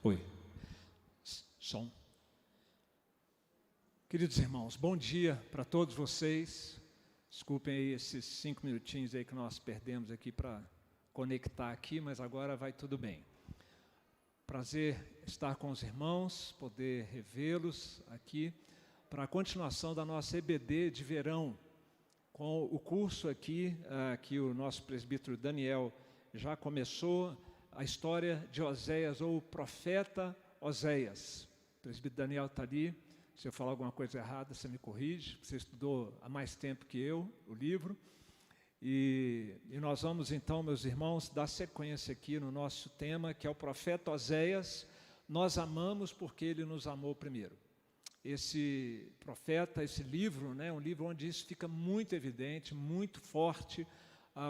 Oi. Som. Queridos irmãos, bom dia para todos vocês. Desculpem aí esses 5 minutinhos aí que nós perdemos aqui para conectar aqui, mas agora vai tudo bem. Prazer estar com os irmãos, poder revê-los aqui para a continuação da nossa EBD de verão, com o curso aqui que o nosso presbítero Daniel já começou, a história de Oséias, ou o profeta Oséias. O presbítero Daniel está ali. Se eu falar alguma coisa errada, você me corrige. Você estudou há mais tempo que eu o livro. E nós vamos então, meus irmãos, dar sequência aqui no nosso tema, que é o profeta Oséias. Nós amamos porque ele nos amou primeiro. Esse profeta, esse livro, né, é um livro onde isso fica muito evidente, muito forte,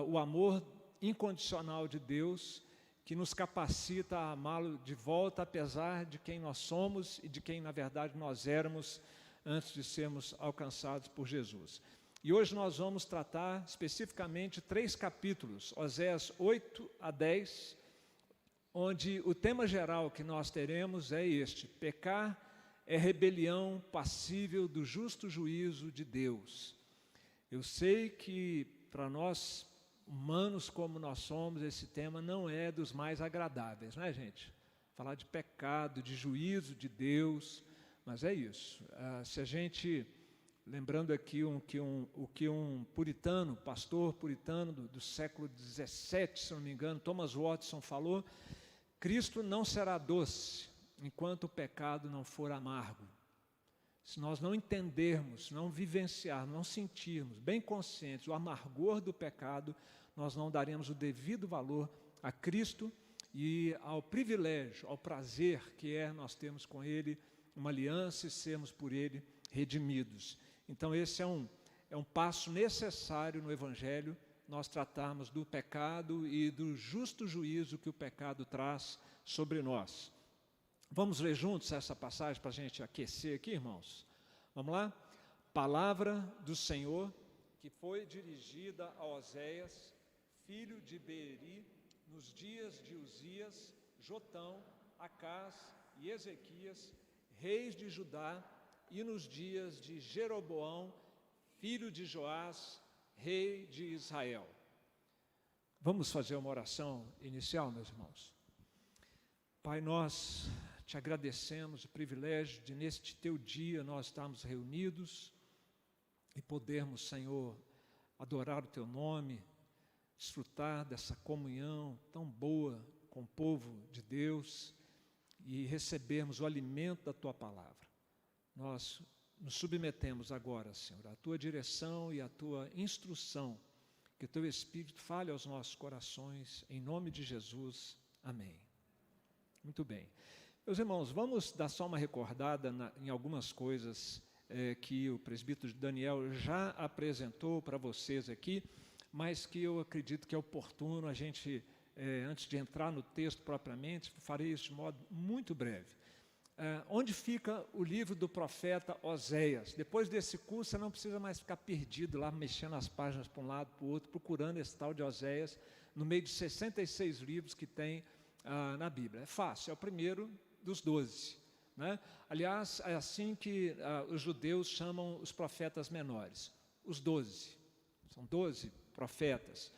o amor incondicional de Deus, que nos capacita a amá-lo de volta, apesar de quem nós somos e de quem, na verdade, nós éramos antes de sermos alcançados por Jesus. E hoje nós vamos tratar especificamente 3 capítulos, Oséias 8 a 10, onde o tema geral que nós teremos é este: pecar é rebelião passível do justo juízo de Deus. Eu sei que para nós, humanos como nós somos, esse tema não é dos mais agradáveis, não é, gente? Falar de pecado, de juízo de Deus, mas é isso. Se a gente, lembrando aqui o que um puritano, pastor puritano do século XVII, se não me engano, Thomas Watson falou: Cristo não será doce enquanto o pecado não for amargo. Se nós não entendermos, não vivenciarmos, não sentirmos, bem conscientes, o amargor do pecado, nós não daremos o devido valor a Cristo e ao privilégio, ao prazer que nós termos com Ele uma aliança e sermos por Ele redimidos. Então esse é um passo necessário no Evangelho, nós tratarmos do pecado e do justo juízo que o pecado traz sobre nós. Vamos ler juntos essa passagem para a gente aquecer aqui, irmãos? Vamos lá? Palavra do Senhor que foi dirigida a Oséias, filho de Beeri, nos dias de Uzias, Jotão, Acás e Ezequias, reis de Judá, e nos dias de Jeroboão, filho de Joás, rei de Israel. Vamos fazer uma oração inicial, meus irmãos? Pai, nós te agradecemos o privilégio de, neste teu dia, nós estarmos reunidos e podermos, Senhor, adorar o teu nome, desfrutar dessa comunhão tão boa com o povo de Deus e recebermos o alimento da tua palavra. Nós nos submetemos agora, Senhor, à tua direção e à tua instrução, que o teu Espírito fale aos nossos corações, em nome de Jesus. Amém. Muito bem. Meus irmãos, vamos dar só uma recordada em algumas coisas que o presbítero Daniel já apresentou para vocês aqui, mas que eu acredito que é oportuno a gente, antes de entrar no texto propriamente, farei isso de modo muito breve. Onde fica o livro do profeta Oséias? Depois desse curso, você não precisa mais ficar perdido lá, mexendo as páginas para um lado, para o outro, procurando esse tal de Oséias, no meio de 66 livros que tem na Bíblia. É fácil, é o primeiro dos 12, né? Aliás, é assim que os judeus chamam os profetas menores, os 12. São 12 profetas.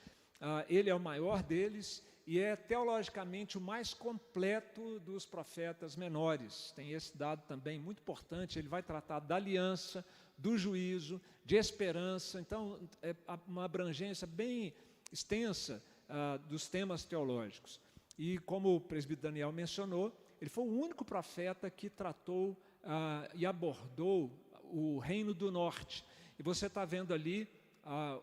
Ele é o maior deles e é teologicamente o mais completo dos profetas menores. Tem esse dado também muito importante. Ele vai tratar da aliança, do juízo, de esperança. Então, é uma abrangência bem extensa dos temas teológicos. E como o presbítero Daniel mencionou, ele foi o único profeta que tratou e abordou o reino do norte. E você está vendo ali a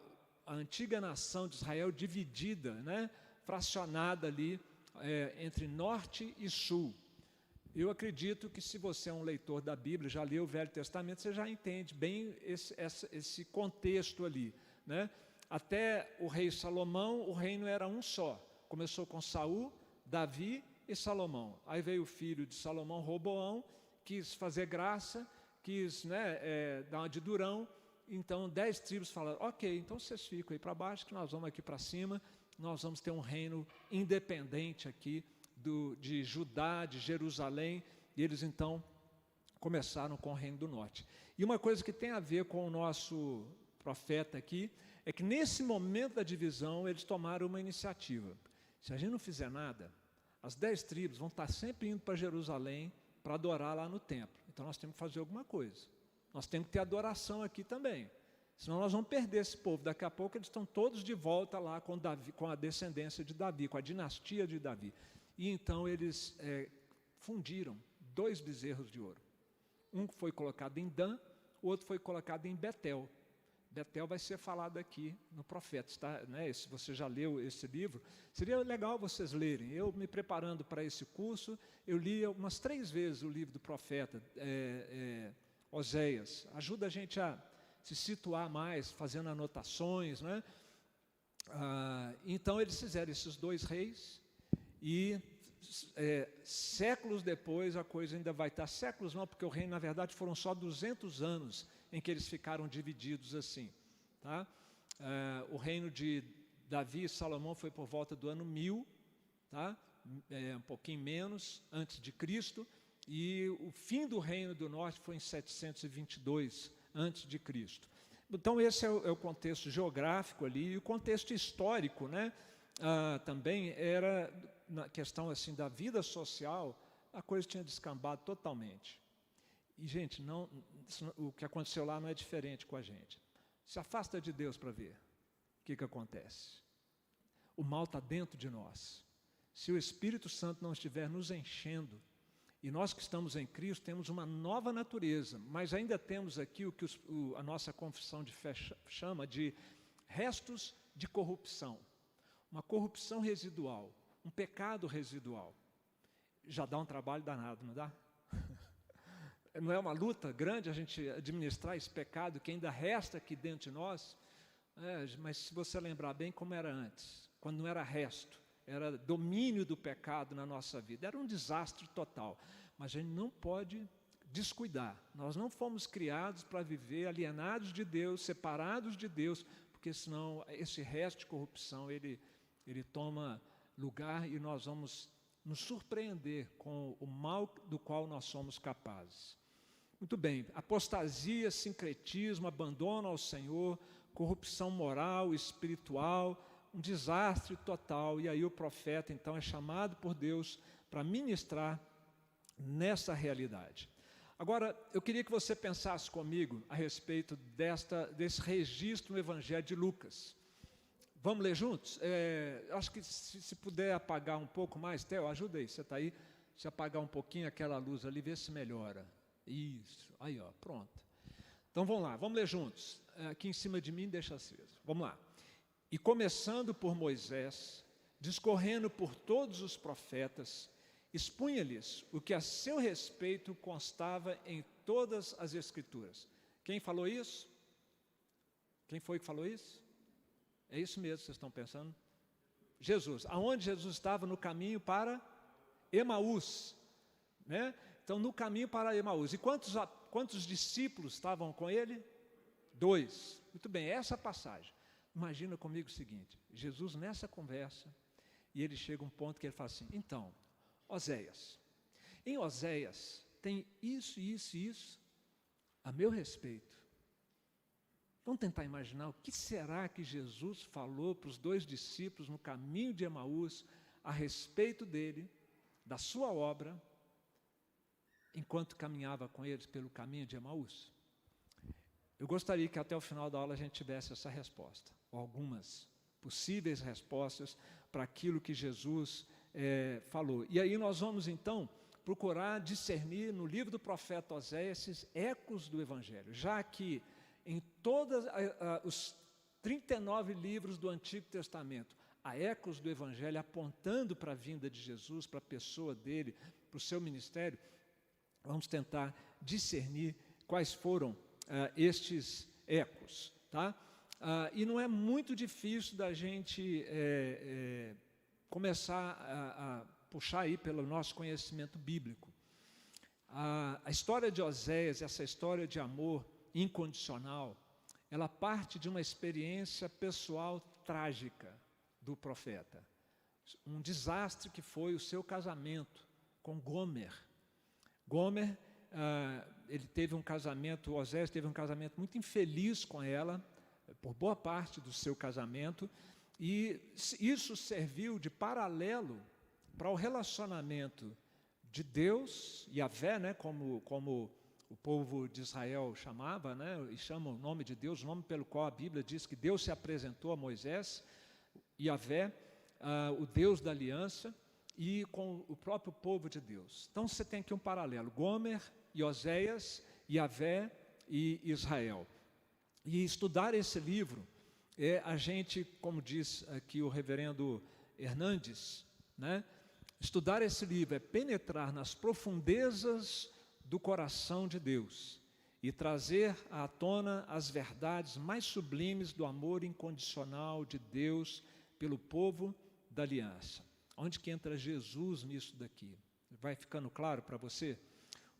antiga nação de Israel dividida, né, fracionada ali entre norte e sul. Eu acredito que se você é um leitor da Bíblia, já leu o Velho Testamento, você já entende bem esse contexto ali, né? Até o rei Salomão, o reino era um só. Começou com Saul, Davi e Salomão. Aí veio o filho de Salomão, Roboão, quis fazer graça, quis dar uma de durão. Então 10 tribos falaram: ok, então vocês ficam aí para baixo, que nós vamos aqui para cima, nós vamos ter um reino independente aqui de Judá, de Jerusalém, e eles então começaram com o reino do norte. E uma coisa que tem a ver com o nosso profeta aqui, é que nesse momento da divisão, eles tomaram uma iniciativa. Se a gente não fizer nada, as 10 tribos vão estar sempre indo para Jerusalém para adorar lá no templo. Então nós temos que fazer alguma coisa. Nós temos que ter adoração aqui também. Senão nós vamos perder esse povo. Daqui a pouco eles estão todos de volta lá com Davi, com a descendência de Davi, com a dinastia de Davi. E então eles fundiram 2 bezerros de ouro. Um foi colocado em Dan, o outro foi colocado em Betel. Betel vai ser falado aqui no Profeta, tá, né? Se você já leu esse livro, seria legal vocês lerem. Eu, me preparando para esse curso, eu li umas 3 vezes o livro do Profeta, Oséias. Ajuda a gente a se situar mais, fazendo anotações, né? Então eles fizeram esses 2 reis e séculos depois a coisa ainda vai estar, séculos não, porque o reino na verdade foram só 200 anos em que eles ficaram divididos assim, tá? O reino de Davi e Salomão foi por volta do ano 1000, tá? Um pouquinho menos, antes de Cristo, e o fim do reino do norte foi em 722 antes de Cristo. Então esse é o contexto geográfico ali, e o contexto histórico, né? Também era, na questão assim da vida social, a coisa tinha descambado totalmente. E, gente, o que aconteceu lá não é diferente com a gente. Se afasta de Deus para ver o que acontece. O mal está dentro de nós. Se o Espírito Santo não estiver nos enchendo, e nós que estamos em Cristo temos uma nova natureza, mas ainda temos aqui o que a nossa confissão de fé chama de restos de corrupção. Uma corrupção residual, um pecado residual. Já dá um trabalho danado, não dá? Não é uma luta grande a gente administrar esse pecado que ainda resta aqui dentro de nós? Mas se você lembrar bem como era antes, quando não era resto, era domínio do pecado na nossa vida, era um desastre total. Mas a gente não pode descuidar. Nós não fomos criados para viver alienados de Deus, separados de Deus, porque senão esse resto de corrupção, ele toma lugar e nós vamos nos surpreender com o mal do qual nós somos capazes. Muito bem, apostasia, sincretismo, abandono ao Senhor, corrupção moral, espiritual, um desastre total. E aí o profeta, então, é chamado por Deus para ministrar nessa realidade. Agora, eu queria que você pensasse comigo a respeito desse registro no Evangelho de Lucas. Vamos ler juntos? Acho que se puder apagar um pouco mais, Theo, ajuda aí, você está aí? Se apagar um pouquinho aquela luz ali, vê se melhora. Isso, aí ó, pronto. Então vamos lá, vamos ler juntos. Aqui em cima de mim deixa aceso. Vamos lá. E começando por Moisés, discorrendo por todos os profetas, expunha-lhes o que a seu respeito constava em todas as Escrituras. Quem falou isso? Quem foi que falou isso? É isso mesmo que vocês estão pensando? Jesus. Aonde Jesus estava? No caminho para Emaús, né? Então, no caminho para Emaús. E quantos discípulos estavam com ele? 2. Muito bem, essa passagem. Imagina comigo o seguinte, Jesus nessa conversa, e ele chega a um ponto que ele fala assim, então, Oséias, em Oséias tem isso, isso e isso a meu respeito. Vamos tentar imaginar o que será que Jesus falou para os 2 discípulos no caminho de Emaús a respeito dele, da sua obra, enquanto caminhava com eles pelo caminho de Emaús. Eu gostaria que até o final da aula a gente tivesse essa resposta, ou algumas possíveis respostas para aquilo que Jesus falou. E aí nós vamos então procurar discernir no livro do profeta Oséias esses ecos do Evangelho, já que em todos os 39 livros do Antigo Testamento, há ecos do Evangelho apontando para a vinda de Jesus, para a pessoa dele, para o seu ministério. Vamos tentar discernir quais foram estes ecos, tá? E não é muito difícil da gente começar a puxar aí pelo nosso conhecimento bíblico. A história de Oséias, essa história de amor incondicional, ela parte de uma experiência pessoal trágica do profeta. um desastre que foi o seu casamento com Gomer. Gomer, ele teve um casamento, Oséias teve um casamento muito infeliz com ela, por boa parte do seu casamento, e isso serviu de paralelo para o relacionamento de Deus, Yahvé, né, como o povo de Israel chamava, né, e chama o nome de Deus, o nome pelo qual a Bíblia diz que Deus se apresentou a Moisés, Yahvé, o Deus da aliança, e com o próprio povo de Deus. Então você tem aqui um paralelo, Gomer e Oséias, Yahvé e Israel. E estudar esse livro é a gente, como diz aqui o reverendo Hernandes, né, estudar esse livro é penetrar nas profundezas do coração de Deus e trazer à tona as verdades mais sublimes do amor incondicional de Deus pelo povo da aliança. Onde que entra Jesus nisso daqui? Vai ficando claro para você?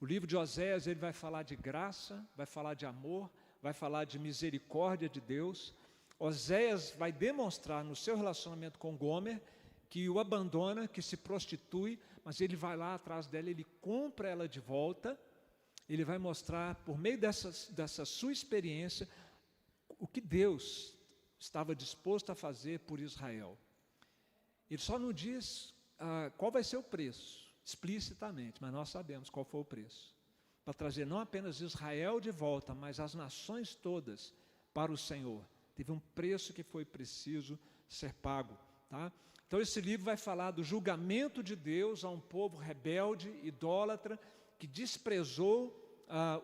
O livro de Oséias, ele vai falar de graça, vai falar de amor, vai falar de misericórdia de Deus. Oséias vai demonstrar no seu relacionamento com Gomer que o abandona, que se prostitui, mas ele vai lá atrás dela, ele compra ela de volta, ele vai mostrar, por meio dessa sua experiência, o que Deus estava disposto a fazer por Israel. Ele só não diz qual vai ser o preço, explicitamente, mas nós sabemos qual foi o preço. Para trazer não apenas Israel de volta, mas as nações todas para o Senhor. Teve um preço que foi preciso ser pago. Tá? Então esse livro vai falar do julgamento de Deus a um povo rebelde, idólatra, que desprezou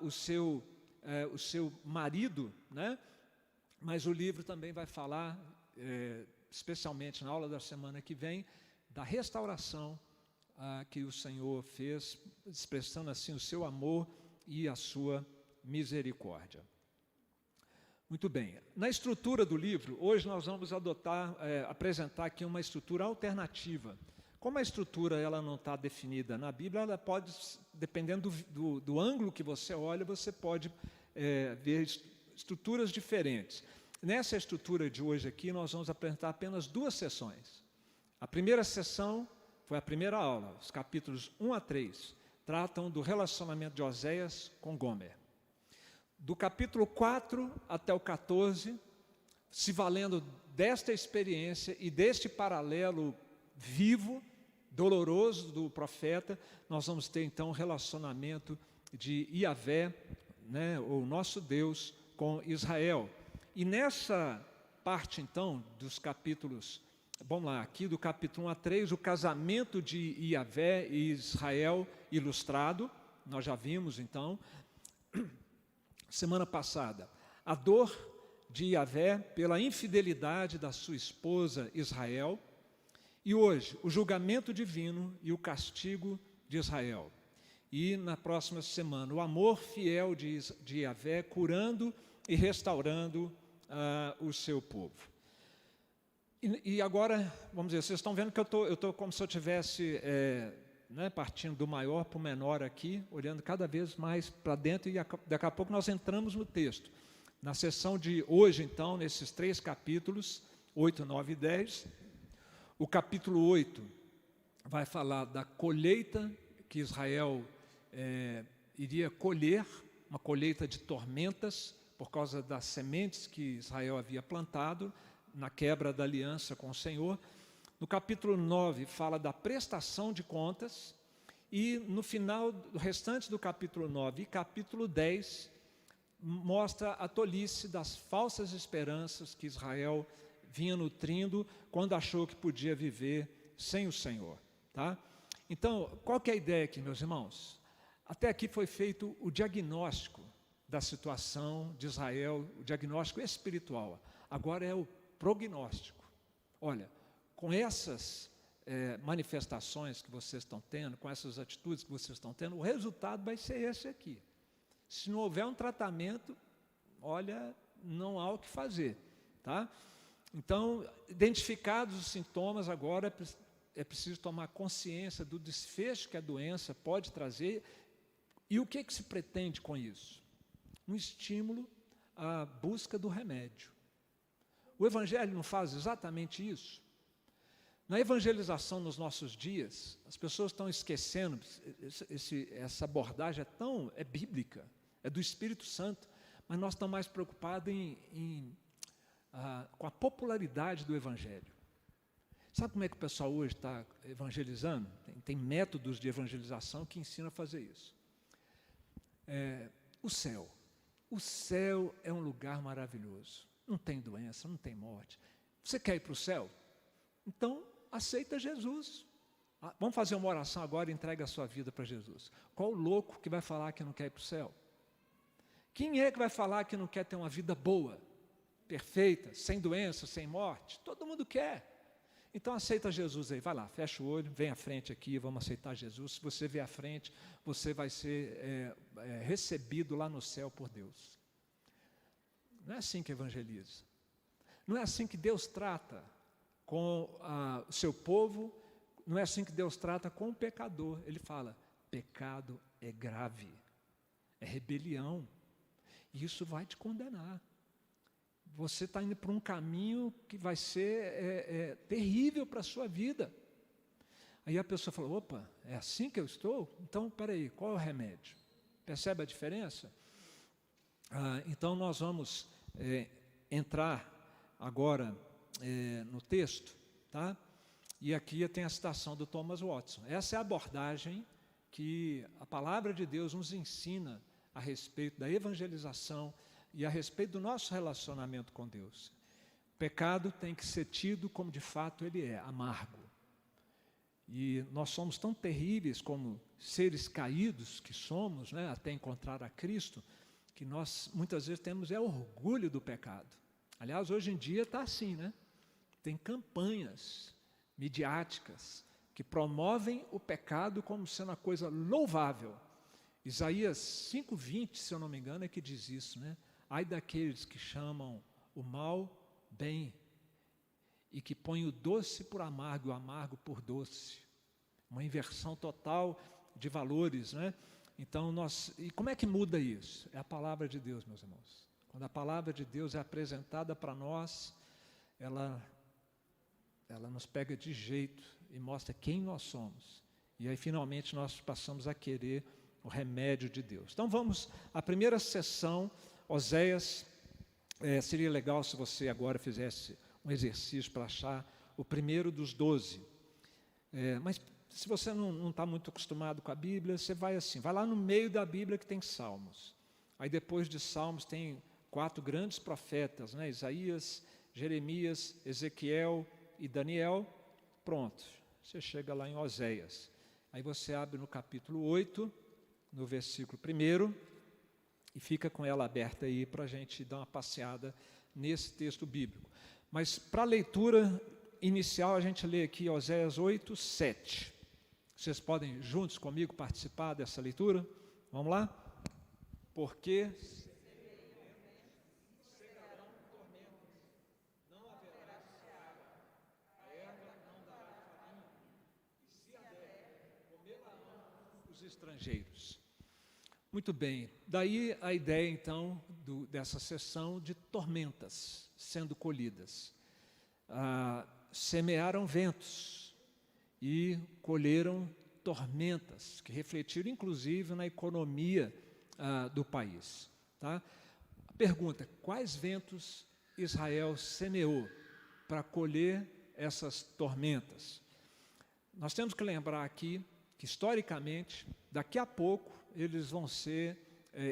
o seu marido, né? Mas o livro também vai falar, especialmente na aula da semana que vem, da restauração que o Senhor fez, expressando assim o seu amor e a sua misericórdia. Muito bem, na estrutura do livro, hoje nós vamos apresentar aqui uma estrutura alternativa. Como a estrutura ela não está definida na Bíblia, ela pode, dependendo do ângulo que você olha, você pode ver estruturas diferentes. Nessa estrutura de hoje aqui, nós vamos apresentar apenas 2 sessões. A primeira sessão foi a primeira aula, os capítulos 1 a 3, tratam do relacionamento de Oséias com Gomer. Do capítulo 4 até o 14, se valendo desta experiência e deste paralelo vivo, doloroso do profeta, nós vamos ter então um relacionamento de Yahvé, né, o nosso Deus, com Israel. E nessa parte então dos capítulos, vamos lá, aqui do capítulo 1 a 3, o casamento de Yahvé e Israel ilustrado, nós já vimos então, semana passada, a dor de Yahvé pela infidelidade da sua esposa Israel, e hoje, o julgamento divino e o castigo de Israel. E na próxima semana, o amor fiel de Yahvé curando e restaurando o seu povo. E agora, vamos dizer, vocês estão vendo que eu estou como se eu estivesse partindo do maior para o menor aqui, olhando cada vez mais para dentro, e daqui a pouco nós entramos no texto. Na sessão de hoje, então, nesses 3 capítulos, 8, 9 e 10, o capítulo 8 vai falar da colheita que Israel iria colher, uma colheita de tormentas, por causa das sementes que Israel havia plantado, na quebra da aliança com o Senhor. No capítulo 9 fala da prestação de contas, e no final, do restante do capítulo 9 e capítulo 10, mostra a tolice das falsas esperanças que Israel vinha nutrindo quando achou que podia viver sem o Senhor. Tá? Então, qual que é a ideia aqui, meus irmãos? Até aqui foi feito o diagnóstico da situação de Israel, o diagnóstico espiritual. Agora é o prognóstico. Olha, com essas manifestações que vocês estão tendo, com essas atitudes que vocês estão tendo, o resultado vai ser esse aqui. Se não houver um tratamento, olha, não há o que fazer. Tá? Então, identificados os sintomas, agora é preciso tomar consciência do desfecho que a doença pode trazer. E o que se pretende com isso? Um estímulo à busca do remédio. O Evangelho não faz exatamente isso? Na evangelização nos nossos dias, as pessoas estão esquecendo, essa abordagem é bíblica, é do Espírito Santo, mas nós estamos mais preocupados com a popularidade do Evangelho. Sabe como é que o pessoal hoje está evangelizando? Tem métodos de evangelização que ensinam a fazer isso. O céu. O céu é um lugar maravilhoso. Não tem doença, não tem morte. Você quer ir para o céu? Então, aceita Jesus. Vamos fazer uma oração agora e entrega a sua vida para Jesus. Qual o louco que vai falar que não quer ir para o céu? Quem é que vai falar que não quer ter uma vida boa, perfeita, sem doença, sem morte? Todo mundo quer. Então aceita Jesus aí, vai lá, fecha o olho, vem à frente aqui, vamos aceitar Jesus. Se você vier à frente, você vai ser recebido lá no céu por Deus. Não é assim que evangeliza. Não é assim que Deus trata com o seu povo, não é assim que Deus trata com o pecador. Ele fala, pecado é grave, é rebelião, e isso vai te condenar. Você está indo por um caminho que vai ser terrível para a sua vida. Aí a pessoa fala, opa, é assim que eu estou? Então, peraí, qual é o remédio? Percebe a diferença? Então, nós vamos entrar agora no texto, tá? E aqui tem a citação do Thomas Watson. Essa é a abordagem que a palavra de Deus nos ensina a respeito da evangelização e a respeito do nosso relacionamento com Deus. O pecado tem que ser tido como de fato ele é, amargo. E nós somos tão terríveis como seres caídos que somos, né, até encontrar a Cristo, que nós muitas vezes temos orgulho do pecado. Aliás, hoje em dia está assim, né? Tem campanhas midiáticas que promovem o pecado como sendo uma coisa louvável. Isaías 5:20, se eu não me engano, é que diz isso, né? Ai daqueles que chamam o mal bem e que põem o doce por amargo e o amargo por doce. Uma inversão total de valores, né? Então, e como é que muda isso? É a palavra de Deus, meus irmãos. Quando a palavra de Deus é apresentada para nós, ela nos pega de jeito e mostra quem nós somos. E aí, finalmente, nós passamos a querer o remédio de Deus. Então, vamos à primeira sessão, Oséias. Seria legal se você agora fizesse um exercício para achar o primeiro dos 12. Mas se você não está muito acostumado com a Bíblia, você vai assim, vai lá no meio da Bíblia que tem Salmos. Aí depois de Salmos tem 4 grandes profetas, né? Isaías, Jeremias, Ezequiel e Daniel. Pronto, você chega lá em Oséias. Aí você abre no capítulo 8, no versículo 1, e fica com ela aberta aí para a gente dar uma passeada nesse texto bíblico. Mas para a leitura inicial, a gente lê aqui Oséias 8, 7. Vocês podem juntos comigo participar dessa leitura? Vamos lá? Porque cegarão tormentas, não haverá seara, a erva não dará farinha, e se a der, comerão os estrangeiros. Muito bem, daí a ideia então dessa sessão de tormentas sendo colhidas. Semearam ventos e colheram tormentas, que refletiram inclusive na economia do país. Tá? A pergunta, quais ventos Israel semeou para colher essas tormentas? Nós temos que lembrar aqui que historicamente, daqui a pouco, eles vão ser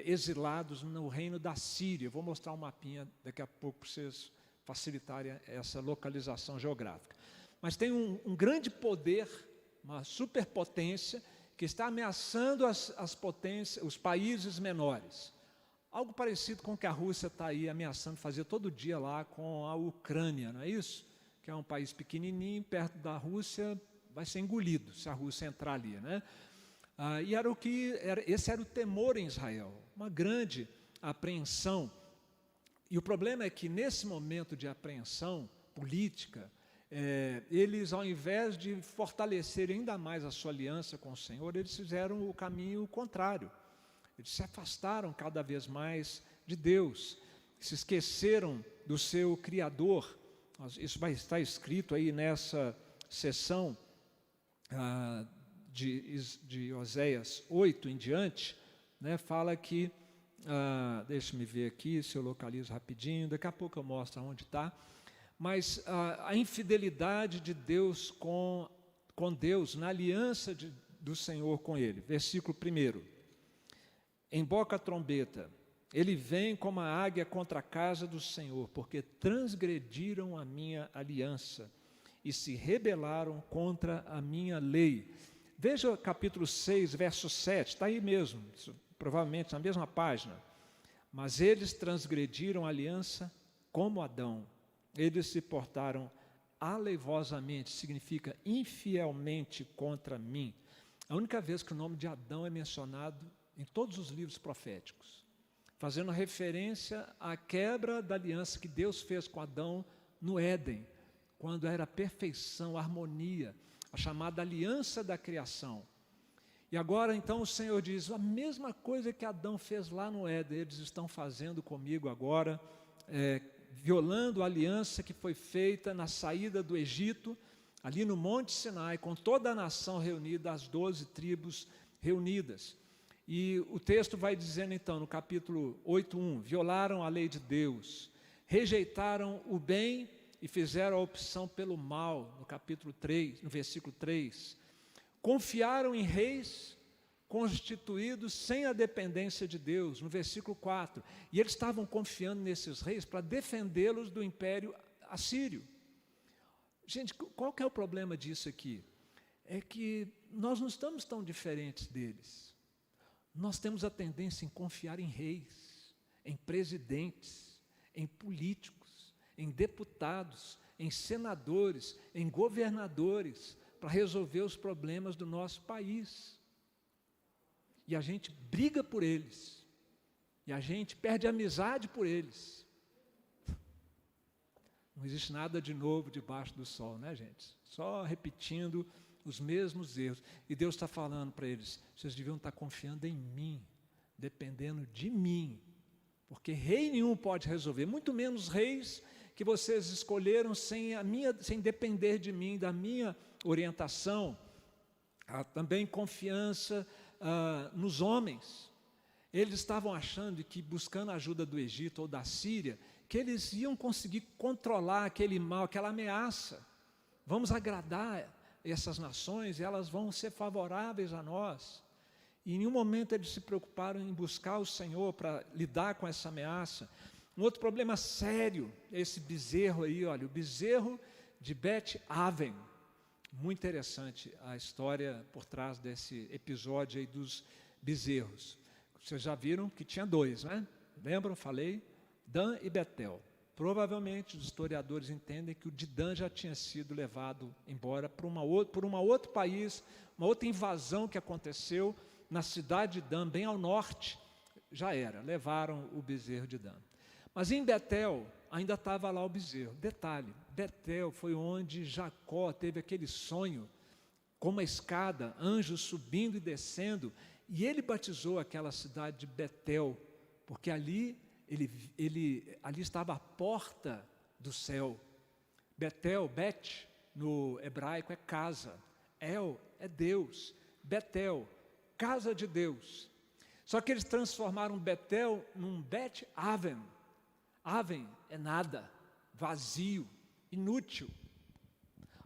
exilados no reino da Síria. Eu vou mostrar um mapinha daqui a pouco para vocês facilitarem essa localização geográfica. Mas tem um grande poder, uma superpotência, que está ameaçando os países menores. Algo parecido com o que a Rússia está aí ameaçando fazer todo dia lá com a Ucrânia, não é isso? Que é um país pequenininho, perto da Rússia, vai ser engolido se a Rússia entrar ali, né? Esse era o temor em Israel, uma grande apreensão. E o problema é que nesse momento de apreensão política, eles, ao invés de fortalecer ainda mais a sua aliança com o Senhor, eles fizeram o caminho contrário. Eles se afastaram cada vez mais de Deus, se esqueceram do seu Criador. Isso vai estar escrito aí nessa sessão de Oséias 8 em diante, né, fala que, deixa-me ver aqui se eu localizo rapidinho, daqui a pouco eu mostro onde está, mas a infidelidade de Deus com Deus, na aliança do Senhor com ele. Versículo 1. Emboca a trombeta, ele vem como a águia contra a casa do Senhor, porque transgrediram a minha aliança e se rebelaram contra a minha lei. Veja capítulo 6, verso 7, está aí mesmo, provavelmente na mesma página. Mas eles transgrediram a aliança como Adão. Eles se portaram aleivosamente, significa infielmente contra mim. A única vez que o nome de Adão é mencionado em todos os livros proféticos, fazendo referência à quebra da aliança que Deus fez com Adão no Éden, quando era perfeição, harmonia, a chamada aliança da criação. E agora, então, o Senhor diz, a mesma coisa que Adão fez lá no Éden, eles estão fazendo comigo agora, violando a aliança que foi feita na saída do Egito, ali no Monte Sinai, com toda a nação reunida, as 12 tribos reunidas. E o texto vai dizendo, então, no capítulo 8:1, violaram a lei de Deus, rejeitaram o bem e fizeram a opção pelo mal, no capítulo 3, no versículo 3. Confiaram em reis constituídos sem a dependência de Deus, no versículo 4. E eles estavam confiando nesses reis para defendê-los do império assírio. Gente, qual que é o problema disso aqui? É que nós não estamos tão diferentes deles. Nós temos a tendência em confiar em reis, em presidentes, em políticos, em deputados, em senadores, em governadores, para resolver os problemas do nosso país. E a gente briga por eles. E a gente perde amizade por eles. Não existe nada de novo debaixo do sol, né, gente? Só repetindo os mesmos erros. E Deus está falando para eles, vocês deviam estar confiando em mim, dependendo de mim. Porque rei nenhum pode resolver, muito menos reis que vocês escolheram sem depender de mim, da minha orientação. Há também confiança nos homens. Eles estavam achando que, buscando a ajuda do Egito ou da Síria, que eles iam conseguir controlar aquele mal, aquela ameaça. Vamos agradar essas nações e elas vão ser favoráveis a nós. E em nenhum momento eles se preocuparam em buscar o Senhor para lidar com essa ameaça. Um outro problema sério é esse bezerro aí, olha, o bezerro de Bet-Aven. Muito interessante a história por trás desse episódio aí dos bezerros. Vocês já viram que tinha 2, né? Lembram? Falei? Dan e Betel. Provavelmente os historiadores entendem que o de Dan já tinha sido levado embora por um outro país, uma outra invasão que aconteceu na cidade de Dan, bem ao norte. Já era, levaram o bezerro de Dan. Mas em Betel ainda estava lá o bezerro. Detalhe, Betel foi onde Jacó teve aquele sonho, com uma escada, anjos subindo e descendo, e ele batizou aquela cidade de Betel, porque ali estava a porta do céu. Betel, Bet, no hebraico é casa, El é Deus, Betel, casa de Deus. Só que eles transformaram Betel num Bet-Aven. Aven é nada, vazio, inútil.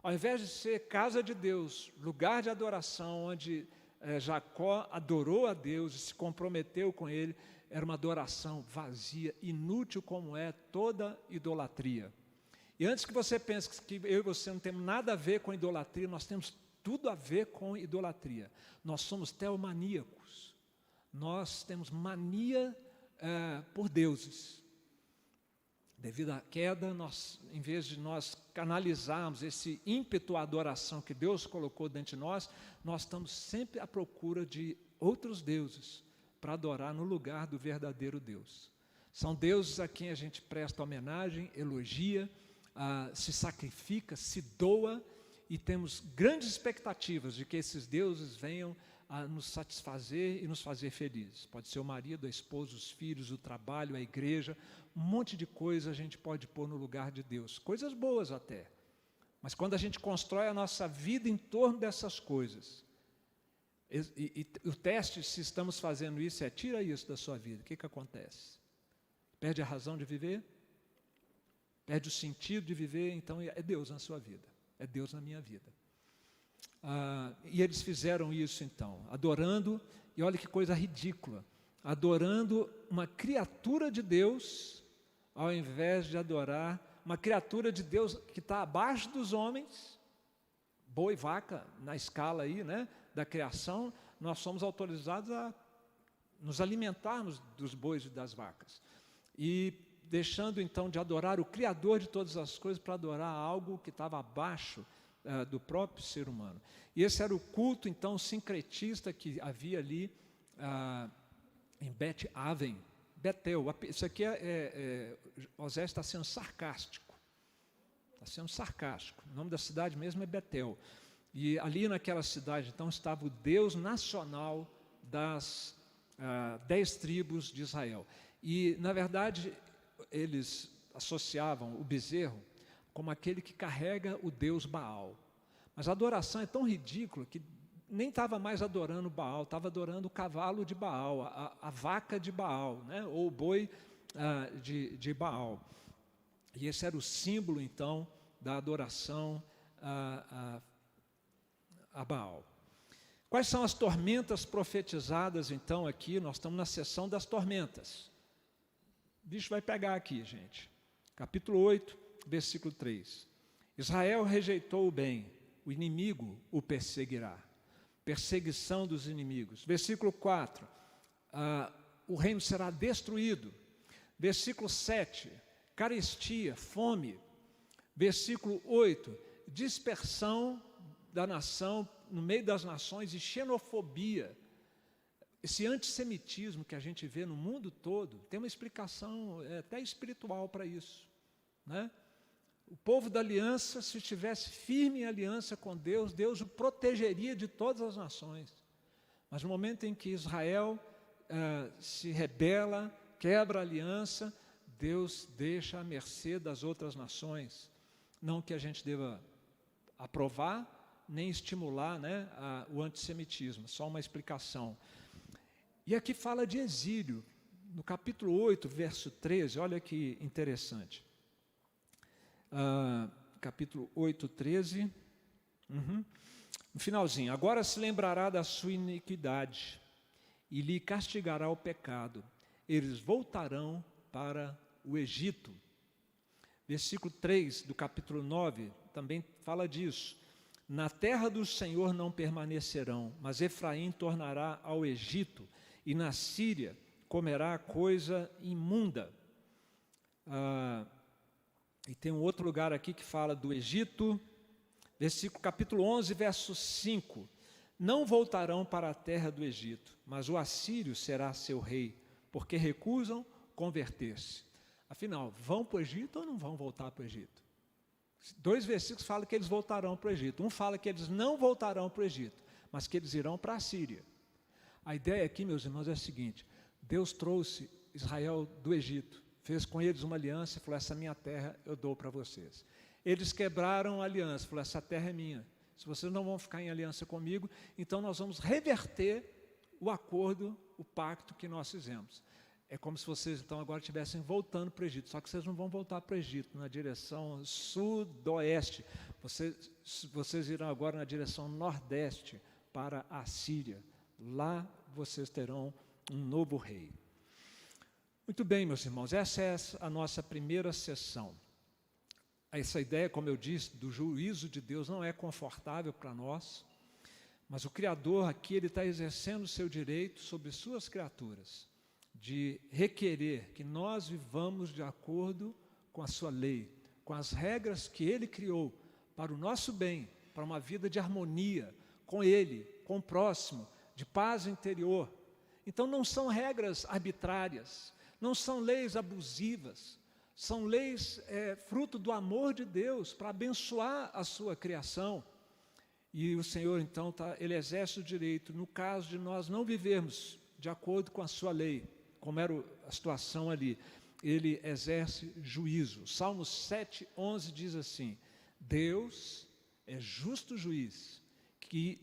Ao invés de ser casa de Deus, lugar de adoração, onde Jacó adorou a Deus e se comprometeu com ele, era uma adoração vazia, inútil como é toda idolatria. E antes que você pense que eu e você não temos nada a ver com idolatria, nós temos tudo a ver com idolatria. Nós somos teomaníacos. Nós temos mania por deuses. Devido à queda, em vez de nós canalizarmos esse ímpeto à adoração que Deus colocou dentro de nós estamos sempre à procura de outros deuses para adorar no lugar do verdadeiro Deus. São deuses a quem a gente presta homenagem, elogia, se sacrifica, se doa, e temos grandes expectativas de que esses deuses venham a nos satisfazer e nos fazer felizes. Pode ser o marido, a esposa, os filhos, o trabalho, a igreja, um monte de coisa a gente pode pôr no lugar de Deus, coisas boas até, Mas quando a gente constrói a nossa vida em torno dessas coisas, e o teste, se estamos fazendo isso, é tira isso da sua vida, o que acontece? Perde a razão de viver? Perde o sentido de viver? Então é Deus na sua vida, é Deus na minha vida. E eles fizeram isso então, adorando, e olha que coisa ridícula, adorando uma criatura de Deus, ao invés de adorar uma criatura de Deus que está abaixo dos homens. Boi e vaca, na escala aí, né, da criação, nós somos autorizados a nos alimentarmos dos bois e das vacas. E deixando então de adorar o Criador de todas as coisas para adorar algo que estava abaixo do próprio ser humano. E esse era o culto então sincretista que havia ali em Bet-Aven, Betel. Isso aqui Osés está sendo sarcástico. Está sendo sarcástico. O nome da cidade mesmo é Betel. E ali naquela cidade, então, estava o Deus nacional das 10 tribos de Israel. E, na verdade, eles associavam o bezerro como aquele que carrega o Deus Baal. Mas a adoração é tão ridícula que nem estava mais adorando Baal, estava adorando o cavalo de Baal, a vaca de Baal, né? Ou o boi de Baal. E esse era o símbolo, então, da adoração a Baal. Quais são as tormentas profetizadas, então, aqui? Nós estamos na seção das tormentas. O bicho vai pegar aqui, gente. Capítulo 8, versículo 3. Israel rejeitou o bem, o inimigo o perseguirá. Perseguição dos inimigos. Versículo 4. O reino será destruído. Versículo 7. Carestia, fome. Versículo 8, dispersão da nação no meio das nações e xenofobia. Esse antissemitismo que a gente vê no mundo todo, tem uma explicação até espiritual para isso, né? O povo da aliança, se estivesse firme em aliança com Deus, Deus o protegeria de todas as nações. Mas no momento em que Israel se rebela, quebra a aliança, Deus deixa à mercê das outras nações. Não que a gente deva aprovar, nem estimular, né, o antissemitismo, só uma explicação. E aqui fala de exílio, no capítulo 8, verso 13, olha que interessante. Capítulo 8, 13, no finalzinho. Agora se lembrará da sua iniquidade e lhe castigará o pecado. Eles voltarão para o Egito. Versículo 3 do capítulo 9 também fala disso. Na terra do Senhor não permanecerão, mas Efraim tornará ao Egito, e na Síria comerá coisa imunda. E tem um outro lugar aqui que fala do Egito, capítulo 11, verso 5. Não voltarão para a terra do Egito, mas o assírio será seu rei, porque recusam converter-se. Afinal, vão para o Egito ou não vão voltar para o Egito? 2 versículos falam que eles voltarão para o Egito. Um fala que eles não voltarão para o Egito, mas que eles irão para a Síria. A ideia aqui, meus irmãos, é a seguinte: Deus trouxe Israel do Egito, fez com eles uma aliança e falou: essa minha terra eu dou para vocês. Eles quebraram a aliança, falou: essa terra é minha. Se vocês não vão ficar em aliança comigo, então nós vamos reverter o acordo, o pacto que nós fizemos. É como se vocês então agora estivessem voltando para o Egito, só que vocês não vão voltar para o Egito, na direção sudoeste. Vocês irão agora na direção nordeste, para a Síria. Lá vocês terão um novo rei. Muito bem, meus irmãos, essa é a nossa primeira sessão. Essa ideia, como eu disse, do juízo de Deus não é confortável para nós, mas o Criador aqui, ele está exercendo o seu direito sobre suas criaturas, de requerer que nós vivamos de acordo com a sua lei, com as regras que Ele criou para o nosso bem, para uma vida de harmonia com Ele, com o próximo, de paz interior. Então não são regras arbitrárias, não são leis abusivas, são leis fruto do amor de Deus para abençoar a sua criação. E o Senhor então Ele exerce o direito, no caso de nós não vivermos de acordo com a sua lei, como era a situação ali, Ele exerce juízo. Salmos 7:11 diz assim: Deus é justo juiz,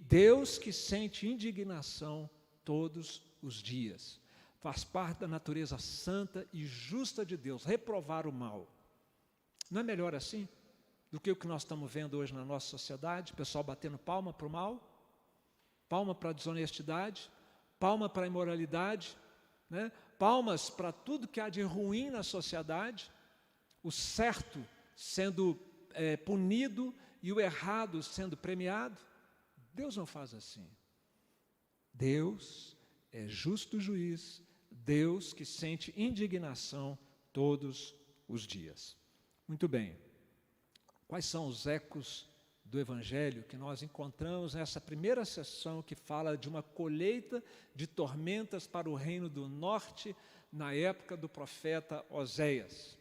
Deus que sente indignação todos os dias. Faz parte da natureza santa e justa de Deus, reprovar o mal. Não é melhor assim do que o que nós estamos vendo hoje na nossa sociedade? O pessoal batendo palma para o mal, palma para a desonestidade, palma para a imoralidade, né? Palmas para tudo que há de ruim na sociedade, o certo sendo punido e o errado sendo premiado. Deus não faz assim. Deus é justo juiz, Deus que sente indignação todos os dias. Muito bem. Quais são os ecos do Evangelho que nós encontramos nessa primeira sessão que fala de uma colheita de tormentas para o reino do norte na época do profeta Oséias?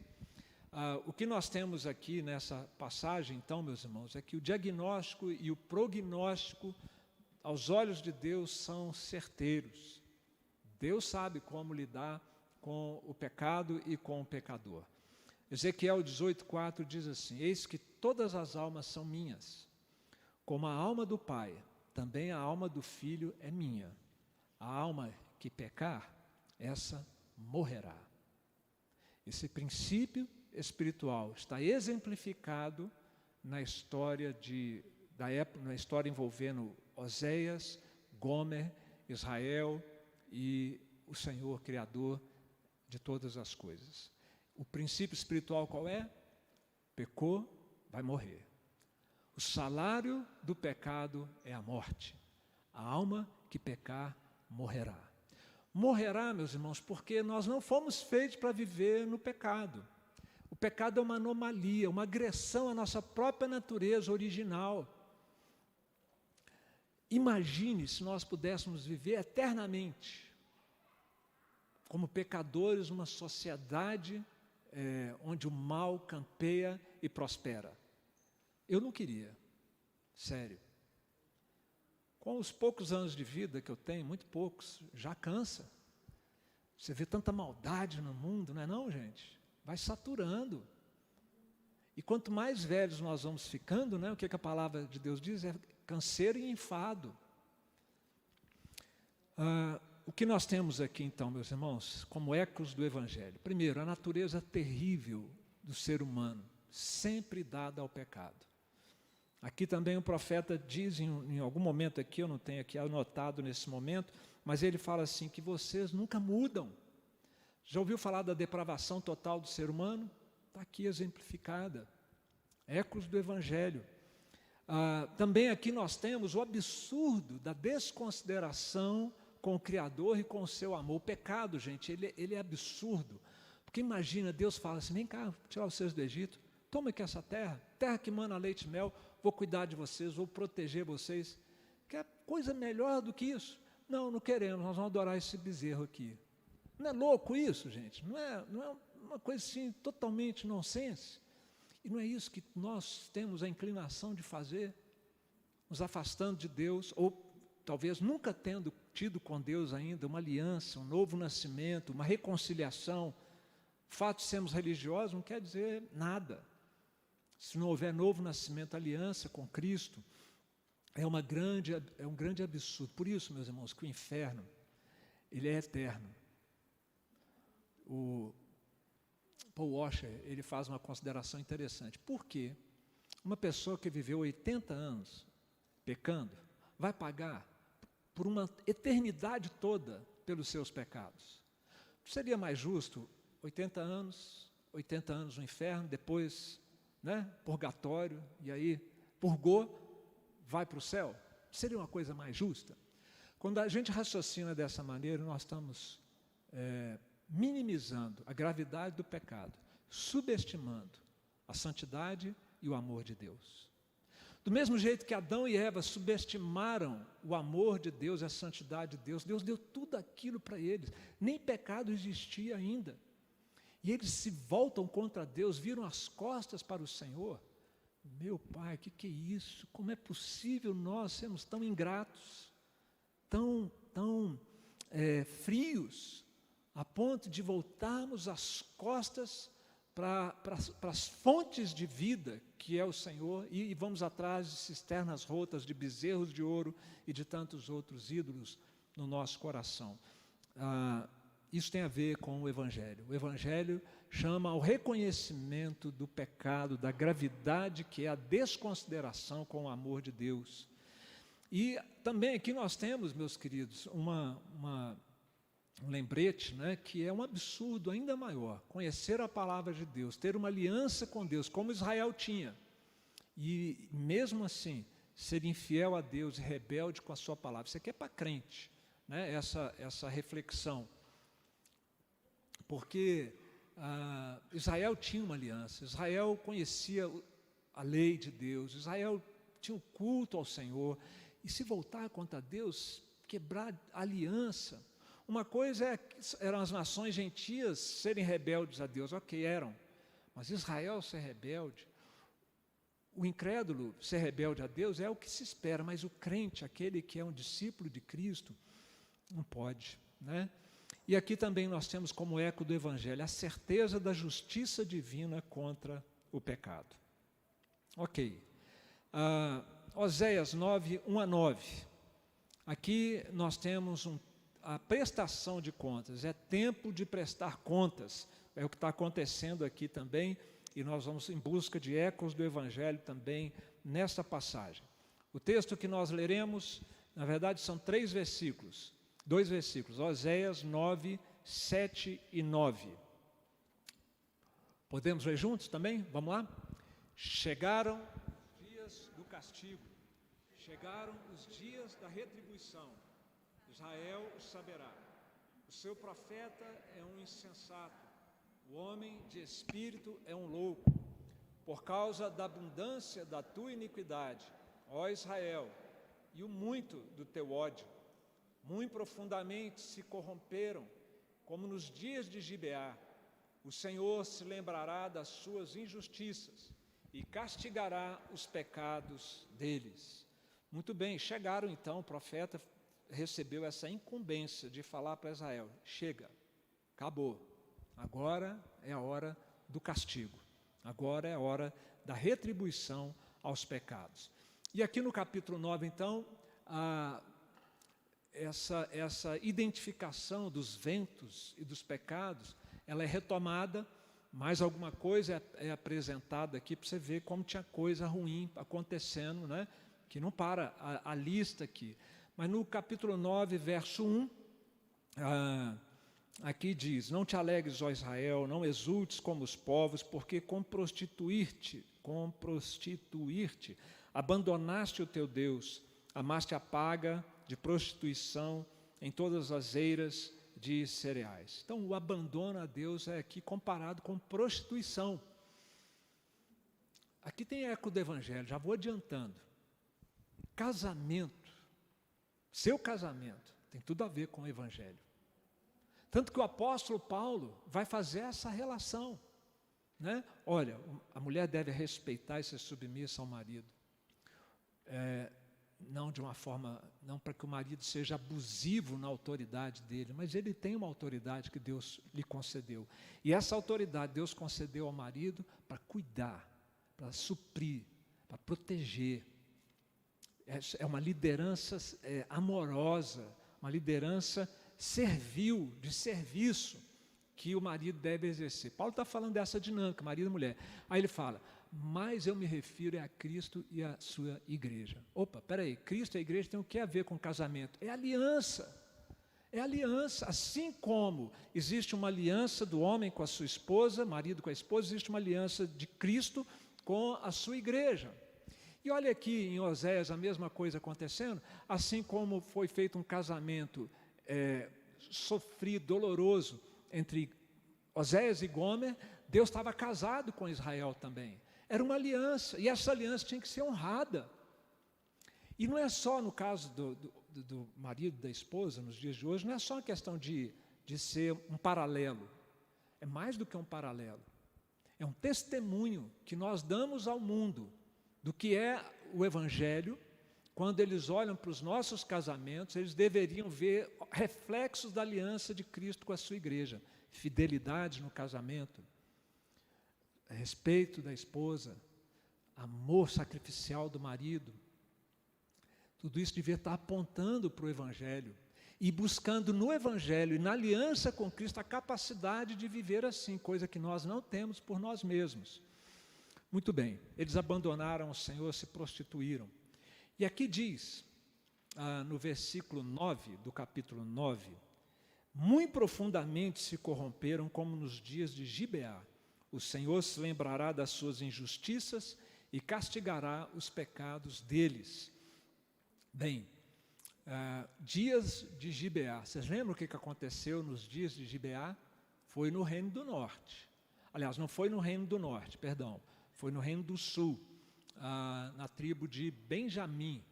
O que nós temos aqui nessa passagem, então, meus irmãos, é que o diagnóstico e o prognóstico aos olhos de Deus são certeiros. Deus sabe como lidar com o pecado e com o pecador. Ezequiel 18:4 diz assim: eis que todas as almas são minhas, como a alma do Pai, também a alma do Filho é minha. A alma que pecar, essa morrerá. Esse princípio espiritual está exemplificado na história na história envolvendo Oséias, Gomer, Israel e o Senhor Criador de todas as coisas. O princípio espiritual qual é? Pecou, vai morrer. O salário do pecado é a morte. A alma que pecar, morrerá. Morrerá, meus irmãos, porque nós não fomos feitos para viver no pecado. O pecado é uma anomalia, uma agressão à nossa própria natureza original. Imagine se nós pudéssemos viver eternamente como pecadores numa sociedade onde o mal campeia e prospera. Eu não queria, sério. Com os poucos anos de vida que eu tenho, muito poucos, já cansa. Você vê tanta maldade no mundo, não é não, gente? Vai saturando. E quanto mais velhos nós vamos ficando, né, o que a palavra de Deus diz é canseiro e enfado. O que nós temos aqui então, meus irmãos, como ecos do Evangelho? Primeiro, a natureza terrível do ser humano, sempre dada ao pecado. Aqui também o profeta diz, em algum momento aqui, eu não tenho aqui anotado nesse momento, mas ele fala assim, que vocês nunca mudam. Já ouviu falar da depravação total do ser humano? Está aqui exemplificada. Ecos do Evangelho. Também aqui nós temos o absurdo da desconsideração com o Criador e com o seu amor. O pecado, gente, ele é absurdo. Porque imagina, Deus fala assim, vem cá, tirar vocês do Egito, toma aqui essa terra, terra que mana leite e mel, vou cuidar de vocês, vou proteger vocês. Quer coisa melhor do que isso? Não, não queremos, nós vamos adorar esse bezerro aqui. Não é louco isso, gente? Não é uma coisa assim totalmente nonsense? E não é isso que nós temos a inclinação de fazer? Nos afastando de Deus, ou talvez nunca tendo tido com Deus ainda uma aliança, um novo nascimento, uma reconciliação. O fato de sermos religiosos não quer dizer nada. Se não houver novo nascimento, aliança com Cristo, é um grande absurdo. Por isso, meus irmãos, que o inferno, ele é eterno. O Paul Washer, ele faz uma consideração interessante. Por quê? Uma pessoa que viveu 80 anos pecando, vai pagar por uma eternidade toda pelos seus pecados. Seria mais justo 80 anos no inferno, depois, né, purgatório, e aí purgou, vai para o céu? Seria uma coisa mais justa? Quando a gente raciocina dessa maneira, nós estamos minimizando a gravidade do pecado, subestimando a santidade e o amor de Deus. Do mesmo jeito que Adão e Eva subestimaram o amor de Deus e a santidade de Deus, Deus deu tudo aquilo para eles, nem pecado existia ainda. E eles se voltam contra Deus, viram as costas para o Senhor. Meu Pai, o que é isso? Como é possível nós sermos tão ingratos, tão frios, a ponto de voltarmos as costas para as fontes de vida que é o Senhor, e vamos atrás de cisternas rotas, de bezerros de ouro e de tantos outros ídolos no nosso coração. Isso tem a ver com o Evangelho. O Evangelho chama ao reconhecimento do pecado, da gravidade que é a desconsideração com o amor de Deus. E também aqui nós temos, meus queridos, um lembrete, né, que é um absurdo ainda maior, conhecer a palavra de Deus, ter uma aliança com Deus, como Israel tinha, e mesmo assim, ser infiel a Deus e rebelde com a sua palavra. Isso aqui é para crente, né, essa reflexão, porque Israel tinha uma aliança, Israel conhecia a lei de Deus, Israel tinha um culto ao Senhor, e se voltar contra Deus, quebrar a aliança. Uma coisa eram as nações gentias serem rebeldes a Deus, ok, eram, mas Israel ser rebelde, o incrédulo ser rebelde a Deus é o que se espera, mas o crente, aquele que é um discípulo de Cristo, não pode, né? E aqui também nós temos como eco do Evangelho a certeza da justiça divina contra o pecado. Ok. Oséias 9, 1-9. Aqui nós temos a prestação de contas, é tempo de prestar contas, é o que está acontecendo aqui também, e nós vamos em busca de ecos do Evangelho também nesta passagem. O texto que nós leremos, na verdade, são 2 versículos, Oséias 9, 7 e 9. Podemos ler juntos também? Vamos lá? Chegaram os dias do castigo, chegaram os dias da retribuição. Israel o saberá. O seu profeta é um insensato, o homem de espírito é um louco. Por causa da abundância da tua iniquidade, ó Israel, e o muito do teu ódio, muito profundamente se corromperam, como nos dias de Gibeá. O Senhor se lembrará das suas injustiças e castigará os pecados deles. Muito bem, chegaram então, o profeta recebeu essa incumbência de falar para Israel: chega, acabou, agora é a hora do castigo, agora é a hora da retribuição aos pecados. E aqui no capítulo 9, então, essa identificação dos ventos e dos pecados, ela é retomada, mais alguma coisa é apresentada aqui para você ver como tinha coisa ruim acontecendo, né? Que não para a lista aqui. Mas no capítulo 9, verso 1, aqui diz: não te alegres, ó Israel, não exultes como os povos, porque com prostituir-te, abandonaste o teu Deus, amaste a paga de prostituição em todas as eiras de cereais. Então, o abandono a Deus é aqui comparado com prostituição. Aqui tem eco do Evangelho, já vou adiantando. Casamento, seu casamento, tem tudo a ver com o Evangelho. Tanto que o apóstolo Paulo vai fazer essa relação, né? Olha, a mulher deve respeitar e ser submissa ao marido. Não de uma forma, não para que o marido seja abusivo na autoridade dele, mas ele tem uma autoridade que Deus lhe concedeu. E essa autoridade Deus concedeu ao marido para cuidar, para suprir, para proteger. É uma liderança amorosa, uma liderança servil, de serviço, que o marido deve exercer. Paulo está falando dessa dinâmica, marido e mulher. Aí ele fala: mas eu me refiro a Cristo e a sua igreja. Opa, peraí, Cristo e a igreja tem o que a ver com casamento? É aliança. É aliança. Assim como existe uma aliança do homem com a sua esposa, marido com a esposa, existe uma aliança de Cristo com a sua igreja. E olha aqui em Oséias a mesma coisa acontecendo, assim como foi feito um casamento sofrido, doloroso, entre Oséias e Gomer, Deus estava casado com Israel também. Era uma aliança, e essa aliança tinha que ser honrada. E não é só no caso do marido e da esposa, nos dias de hoje, não é só uma questão de ser um paralelo. É mais do que um paralelo. É um testemunho que nós damos ao mundo do que é o Evangelho. Quando eles olham para os nossos casamentos, eles deveriam ver reflexos da aliança de Cristo com a sua igreja. Fidelidade no casamento, respeito da esposa, amor sacrificial do marido. Tudo isso devia estar apontando para o Evangelho e buscando no Evangelho e na aliança com Cristo a capacidade de viver assim, coisa que nós não temos por nós mesmos. Muito bem, eles abandonaram o Senhor, se prostituíram. E aqui diz, no versículo 9 do capítulo 9, muito profundamente se corromperam como nos dias de Gibeá. O Senhor se lembrará das suas injustiças e castigará os pecados deles. Bem, dias de Gibeá. Vocês lembram o que aconteceu nos dias de Gibeá? Foi no Reino do Norte. Aliás, não foi no Reino do Norte, perdão. Foi no Reino do Sul, na tribo de Benjamim.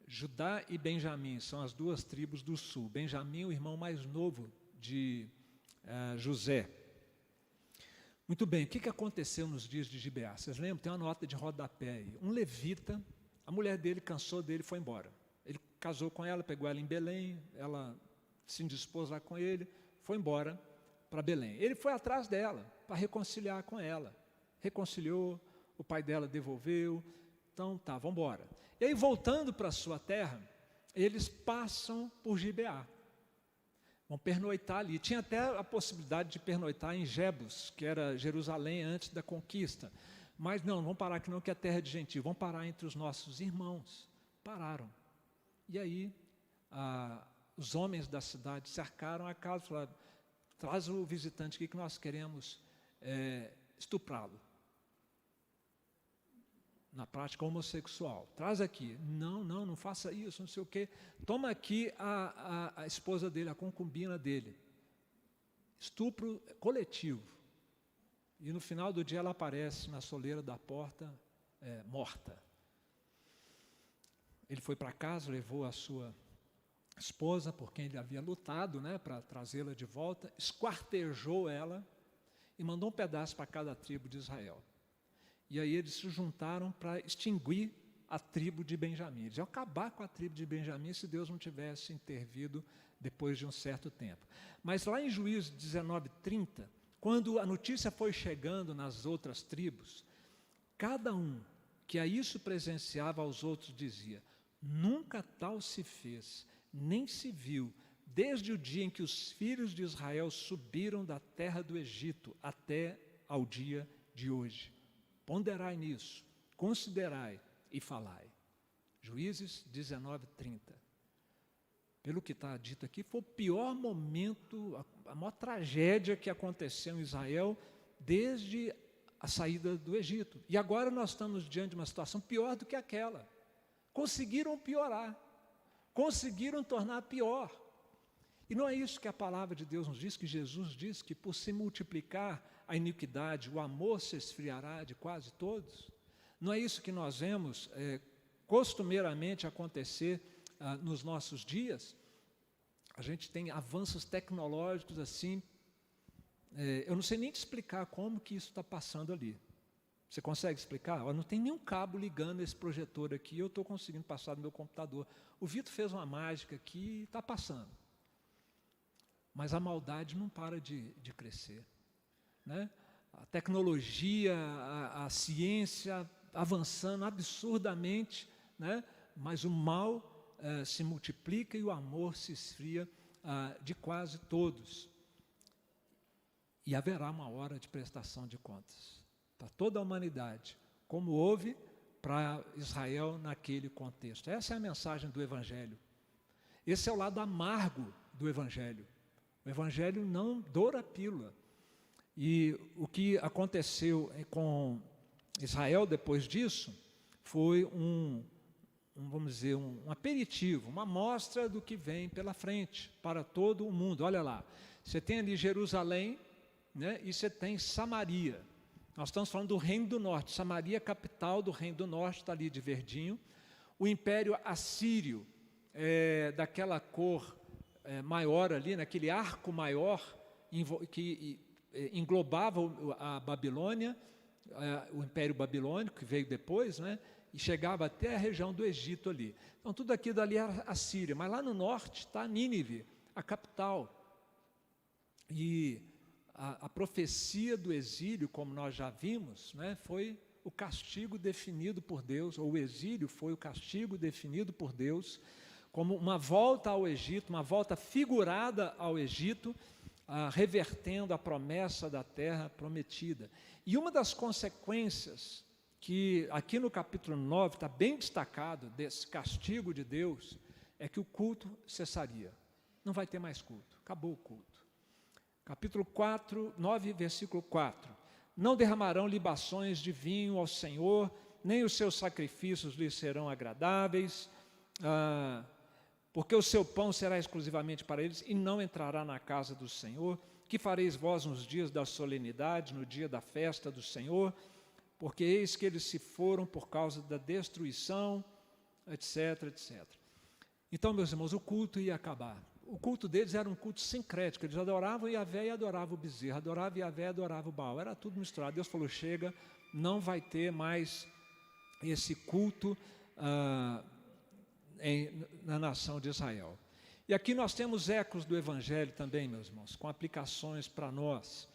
Judá e Benjamim são as duas tribos do Sul. Benjamim, o irmão mais novo de José. Muito bem, o que aconteceu nos dias de Gibeá? Vocês lembram? Tem uma nota de rodapé aí. Um levita, a mulher dele cansou dele e foi embora. Ele casou com ela, pegou ela em Belém, ela se indispôs lá com ele, foi embora para Belém. Ele foi atrás dela para reconciliar com ela. Reconciliou, o pai dela devolveu, então tá, vamos embora. E aí, voltando para a sua terra, eles passam por Gibeá. Vão pernoitar ali. Tinha até a possibilidade de pernoitar em Jebus, que era Jerusalém antes da conquista. Mas não vão parar aqui não, que é terra de gentio. Vão parar entre os nossos irmãos. Pararam. E aí, os homens da cidade cercaram a casa e falaram, traz o visitante aqui que nós queremos estuprá-lo. Na prática homossexual. Traz aqui. Não faça isso, não sei o quê. Toma aqui a esposa dele, a concubina dele. Estupro coletivo. E no final do dia ela aparece na soleira da porta, morta. Ele foi para casa, levou a sua esposa, por quem ele havia lutado, para trazê-la de volta, esquartejou ela e mandou um pedaço para cada tribo de Israel. E aí eles se juntaram para extinguir a tribo de Benjamim. Eles iam acabar com a tribo de Benjamim se Deus não tivesse intervido depois de um certo tempo. Mas lá em Juízes 19:30, quando a notícia foi chegando nas outras tribos, cada um que a isso presenciava aos outros dizia, nunca tal se fez, nem se viu, desde o dia em que os filhos de Israel subiram da terra do Egito até ao dia de hoje. Ponderai nisso, considerai e falai. Juízes 19:30. Pelo que está dito aqui, foi o pior momento, a maior tragédia que aconteceu em Israel desde a saída do Egito. E agora nós estamos diante de uma situação pior do que aquela. Conseguiram piorar, conseguiram tornar pior. E não é isso que a palavra de Deus nos diz, que Jesus diz, que por se multiplicar a iniquidade, o amor se esfriará de quase todos? Não é isso que nós vemos costumeiramente acontecer nos nossos dias? A gente tem avanços tecnológicos assim, eu não sei nem te explicar como que isso está passando ali. Você consegue explicar? Não tem nenhum cabo ligando esse projetor aqui, eu estou conseguindo passar no meu computador. O Vitor fez uma mágica aqui e está passando. Mas a maldade não para de crescer. A tecnologia, a ciência avançando absurdamente, mas o mal se multiplica e o amor se esfria de quase todos. E haverá uma hora de prestação de contas para toda a humanidade, como houve para Israel naquele contexto. Essa é a mensagem do Evangelho. Esse é o lado amargo do Evangelho. O Evangelho não doura a pílula. E o que aconteceu com Israel depois disso foi vamos dizer, um aperitivo, uma amostra do que vem pela frente para todo o mundo. Olha lá, você tem ali Jerusalém, e você tem Samaria. Nós estamos falando do Reino do Norte. Samaria, capital do Reino do Norte, está ali de verdinho. O Império Assírio, daquela cor maior ali, naquele arco maior, que englobava a Babilônia, o Império Babilônico, que veio depois, e chegava até a região do Egito ali. Então, tudo aquilo dali era a Síria, mas lá no norte está Nínive, a capital. E a profecia do exílio, como nós já vimos, foi o castigo definido por Deus, ou o exílio foi o castigo definido por Deus, como uma volta ao Egito, uma volta figurada ao Egito, revertendo a promessa da terra prometida. E uma das consequências que aqui no capítulo 9 está bem destacado desse castigo de Deus, é que o culto cessaria. Não vai ter mais culto, acabou o culto. Capítulo 9, versículo 4. Não derramarão libações de vinho ao Senhor, nem os seus sacrifícios lhes serão agradáveis, porque o seu pão será exclusivamente para eles, e não entrará na casa do Senhor. Que fareis vós nos dias da solenidade, no dia da festa do Senhor? Porque eis que eles se foram por causa da destruição, etc, etc. Então, meus irmãos, o culto ia acabar. O culto deles era um culto sincrético, eles adoravam Yahvé e adoravam o bezerro, adoravam Yahvé e adoravam o Baal, era tudo misturado. Deus falou, chega, não vai ter mais esse culto na nação de Israel. E aqui nós temos ecos do Evangelho também, meus irmãos, com aplicações para nós.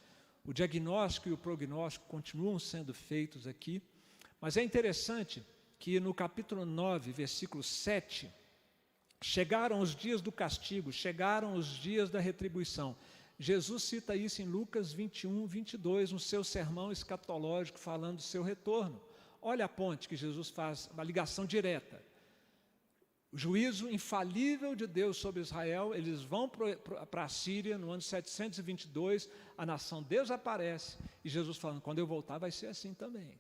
O diagnóstico e o prognóstico continuam sendo feitos aqui, mas é interessante que no capítulo 9, versículo 7, chegaram os dias do castigo, chegaram os dias da retribuição. Jesus cita isso em Lucas 21, 22, no seu sermão escatológico, falando do seu retorno. Olha a ponte que Jesus faz, uma ligação direta. O juízo infalível de Deus sobre Israel, eles vão para a Síria no ano 722, a nação desaparece, e Jesus falando, quando eu voltar vai ser assim também.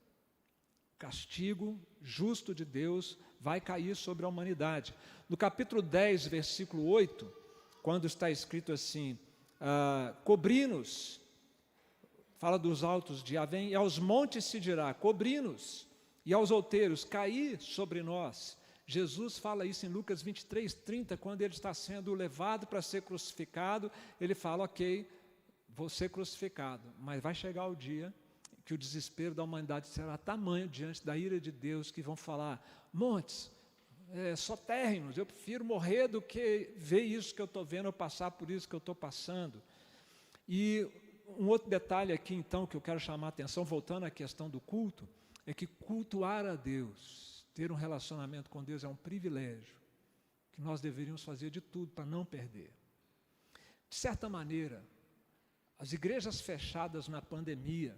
O castigo justo de Deus vai cair sobre a humanidade. No capítulo 10, versículo 8, quando está escrito assim, cobri-nos, fala dos altos de Yahvé, e aos montes se dirá, cobri-nos, e aos outeiros, caí sobre nós. Jesus fala isso em Lucas 23, 30, quando ele está sendo levado para ser crucificado, ele fala, ok, vou ser crucificado, mas vai chegar o dia que o desespero da humanidade será tamanho diante da ira de Deus, que vão falar, montes, só térrenos, eu prefiro morrer do que ver isso que eu estou vendo, ou passar por isso que eu estou passando. E um outro detalhe aqui então, que eu quero chamar a atenção, voltando à questão do culto, é que cultuar a Deus, ter um relacionamento com Deus é um privilégio, que nós deveríamos fazer de tudo para não perder. De certa maneira, as igrejas fechadas na pandemia,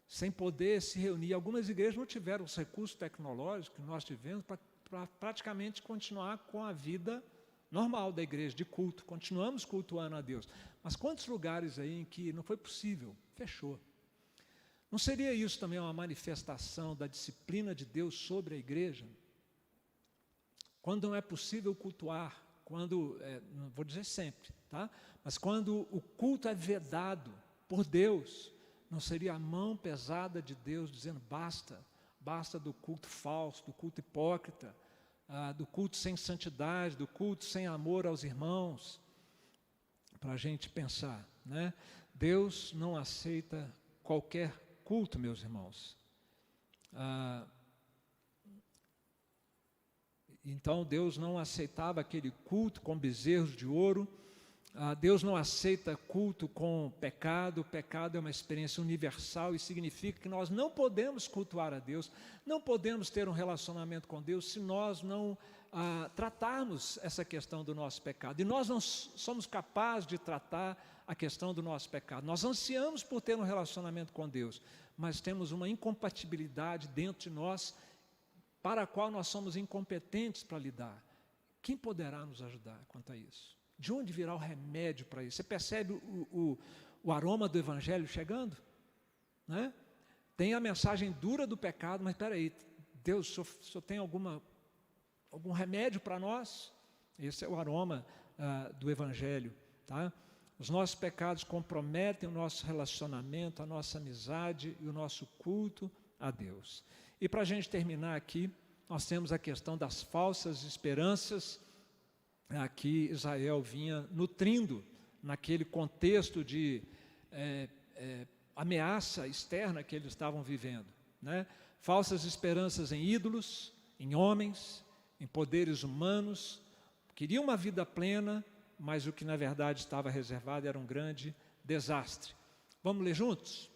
sem poder se reunir, algumas igrejas não tiveram os recursos tecnológicos que nós tivemos para praticamente continuar com a vida normal da igreja, de culto, continuamos cultuando a Deus. Mas quantos lugares aí em que não foi possível, fechou. Não seria isso também uma manifestação da disciplina de Deus sobre a igreja? Quando não é possível cultuar, quando, não vou dizer sempre, tá? Mas quando o culto é vedado por Deus, não seria a mão pesada de Deus dizendo basta, basta do culto falso, do culto hipócrita, do culto sem santidade, do culto sem amor aos irmãos, para a gente pensar, né? Deus não aceita qualquer culto, meus irmãos. Então Deus não aceitava aquele culto com bezerros de ouro. Deus não aceita culto com pecado. O pecado é uma experiência universal e significa que nós não podemos cultuar a Deus, não podemos ter um relacionamento com Deus se nós não tratarmos essa questão do nosso pecado. E nós não somos capazes de tratar a questão do nosso pecado. Nós ansiamos por ter um relacionamento com Deus, mas temos uma incompatibilidade dentro de nós para a qual nós somos incompetentes para lidar. Quem poderá nos ajudar quanto a isso? De onde virá o remédio para isso? Você percebe o aroma do Evangelho chegando? Né? Tem a mensagem dura do pecado, mas espera aí, Deus, o senhor tem algum remédio para nós? Esse é o aroma do Evangelho, tá? Os nossos pecados comprometem o nosso relacionamento, a nossa amizade e o nosso culto a Deus. E para a gente terminar aqui, nós temos a questão das falsas esperanças que Israel vinha nutrindo naquele contexto de ameaça externa que eles estavam vivendo, né? Falsas esperanças em ídolos, em homens, em poderes humanos, queriam uma vida plena, mas o que na verdade estava reservado era um grande desastre. Vamos ler juntos?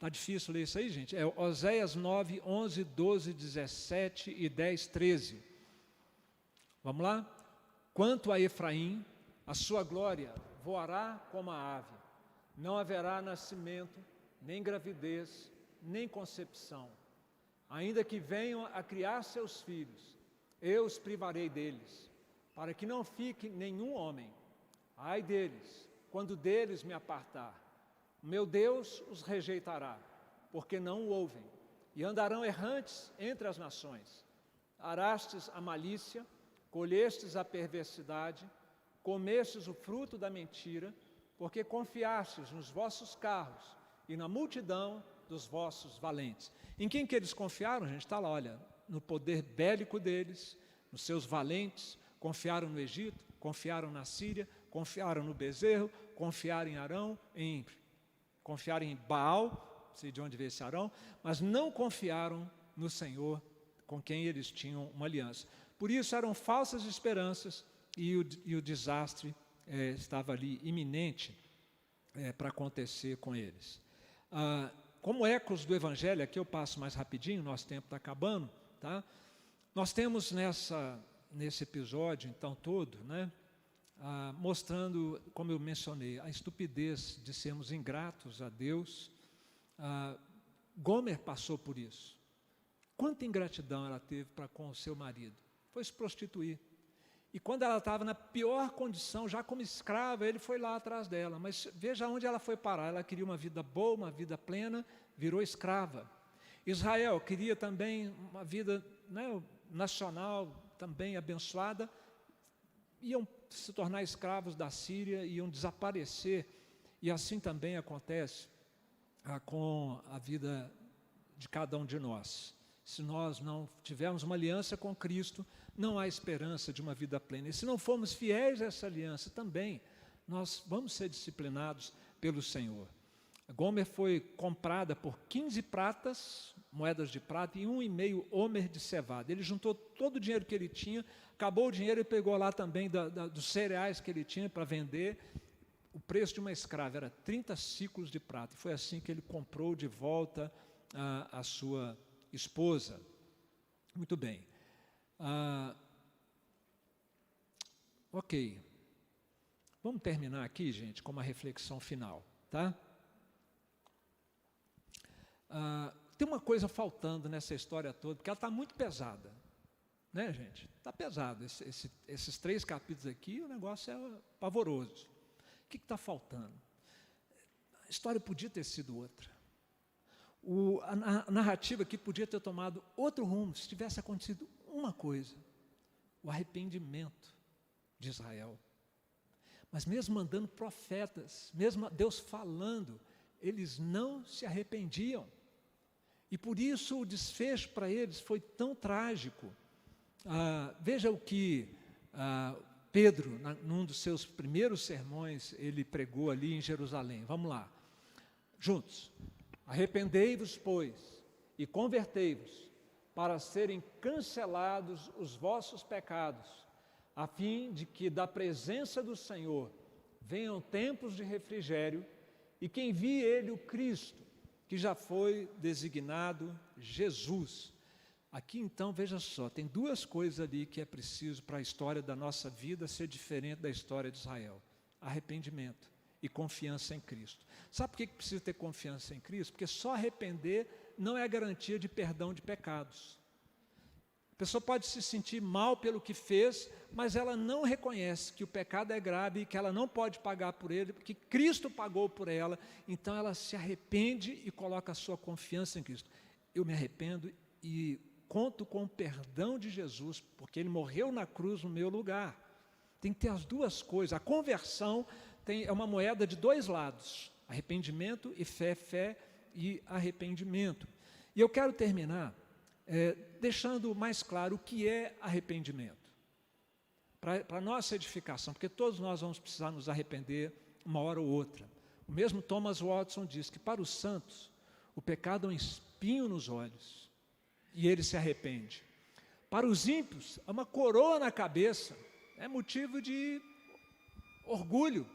Está difícil ler isso aí, gente? É Oséias 9, 11, 12, 17 e 10, 13. Vamos lá? Quanto a Efraim, a sua glória voará como a ave. Não haverá nascimento, nem gravidez, nem concepção. Ainda que venham a criar seus filhos, eu os privarei deles, para que não fique nenhum homem. Ai deles, quando deles me apartar. Meu Deus os rejeitará, porque não o ouvem, e andarão errantes entre as nações. Arastes a malícia, colhestes a perversidade, comestes o fruto da mentira, porque confiastes nos vossos carros e na multidão dos vossos valentes. Em quem que eles confiaram, gente? Está lá, olha, no poder bélico deles, nos seus valentes, confiaram no Egito, confiaram na Síria, confiaram no bezerro, confiaram em Arão, confiaram em Baal, não sei de onde veio esse Arão, mas não confiaram no Senhor, com quem eles tinham uma aliança. Por isso eram falsas esperanças e o desastre estava ali iminente para acontecer com eles. Como ecos do Evangelho, aqui eu passo mais rapidinho, nosso tempo está acabando, tá? Nós temos nesse episódio, então, todo, né, mostrando, como eu mencionei, a estupidez de sermos ingratos a Deus. Gomer passou por isso. Quanta ingratidão ela teve para com o seu marido? Foi se prostituir. E quando ela estava na pior condição, já como escrava, ele foi lá atrás dela. Mas veja onde ela foi parar. Ela queria uma vida boa, uma vida plena, virou escrava. Israel queria também uma vida, né, nacional, também abençoada. Iam se tornar escravos da Síria, iam desaparecer. E assim também acontece com a vida de cada um de nós. Se nós não tivermos uma aliança com Cristo, não há esperança de uma vida plena. E se não formos fiéis a essa aliança também, nós vamos ser disciplinados pelo Senhor. Gomer foi comprada por 15 pratas, moedas de prata, e 1,5 homer de cevada. Ele juntou todo o dinheiro que ele tinha, acabou o dinheiro e pegou lá também dos cereais que ele tinha para vender. O preço de uma escrava era 30 ciclos de prata. E foi assim que ele comprou de volta a sua esposa. Muito bem. Ok. Vamos terminar aqui, gente, com uma reflexão final, tá? Tem uma coisa faltando nessa história toda, porque ela está muito pesada, né, gente? Está pesado. Esses 3 capítulos aqui, o negócio é pavoroso. O que está faltando? A história podia ter sido outra. A narrativa aqui podia ter tomado outro rumo, se tivesse acontecido uma coisa: o arrependimento de Israel. Mas mesmo mandando profetas, mesmo Deus falando, eles não se arrependiam. E por isso o desfecho para eles foi tão trágico. Veja o que Pedro, num dos seus primeiros sermões, ele pregou ali em Jerusalém. Vamos lá, juntos. Arrependei-vos, pois, e convertei-vos, para serem cancelados os vossos pecados, a fim de que da presença do Senhor venham tempos de refrigério, e que envie Ele o Cristo, que já foi designado Jesus. Aqui então, veja só, tem 2 coisas ali que é preciso para a história da nossa vida ser diferente da história de Israel: arrependimento e confiança em Cristo. Sabe por que precisa ter confiança em Cristo? Porque só arrepender não é garantia de perdão de pecados. A pessoa pode se sentir mal pelo que fez, mas ela não reconhece que o pecado é grave e que ela não pode pagar por ele, porque Cristo pagou por ela. Então ela se arrepende e coloca a sua confiança em Cristo. Eu me arrependo e conto com o perdão de Jesus, porque Ele morreu na cruz no meu lugar. Tem que ter as 2 coisas. A conversão é uma moeda de 2 lados: arrependimento e fé, fé e arrependimento. E eu quero terminar deixando mais claro o que é arrependimento, para a nossa edificação, porque todos nós vamos precisar nos arrepender uma hora ou outra. O mesmo Thomas Watson diz que para os santos o pecado é um espinho nos olhos e ele se arrepende. Para os ímpios é uma coroa na cabeça, é motivo de orgulho.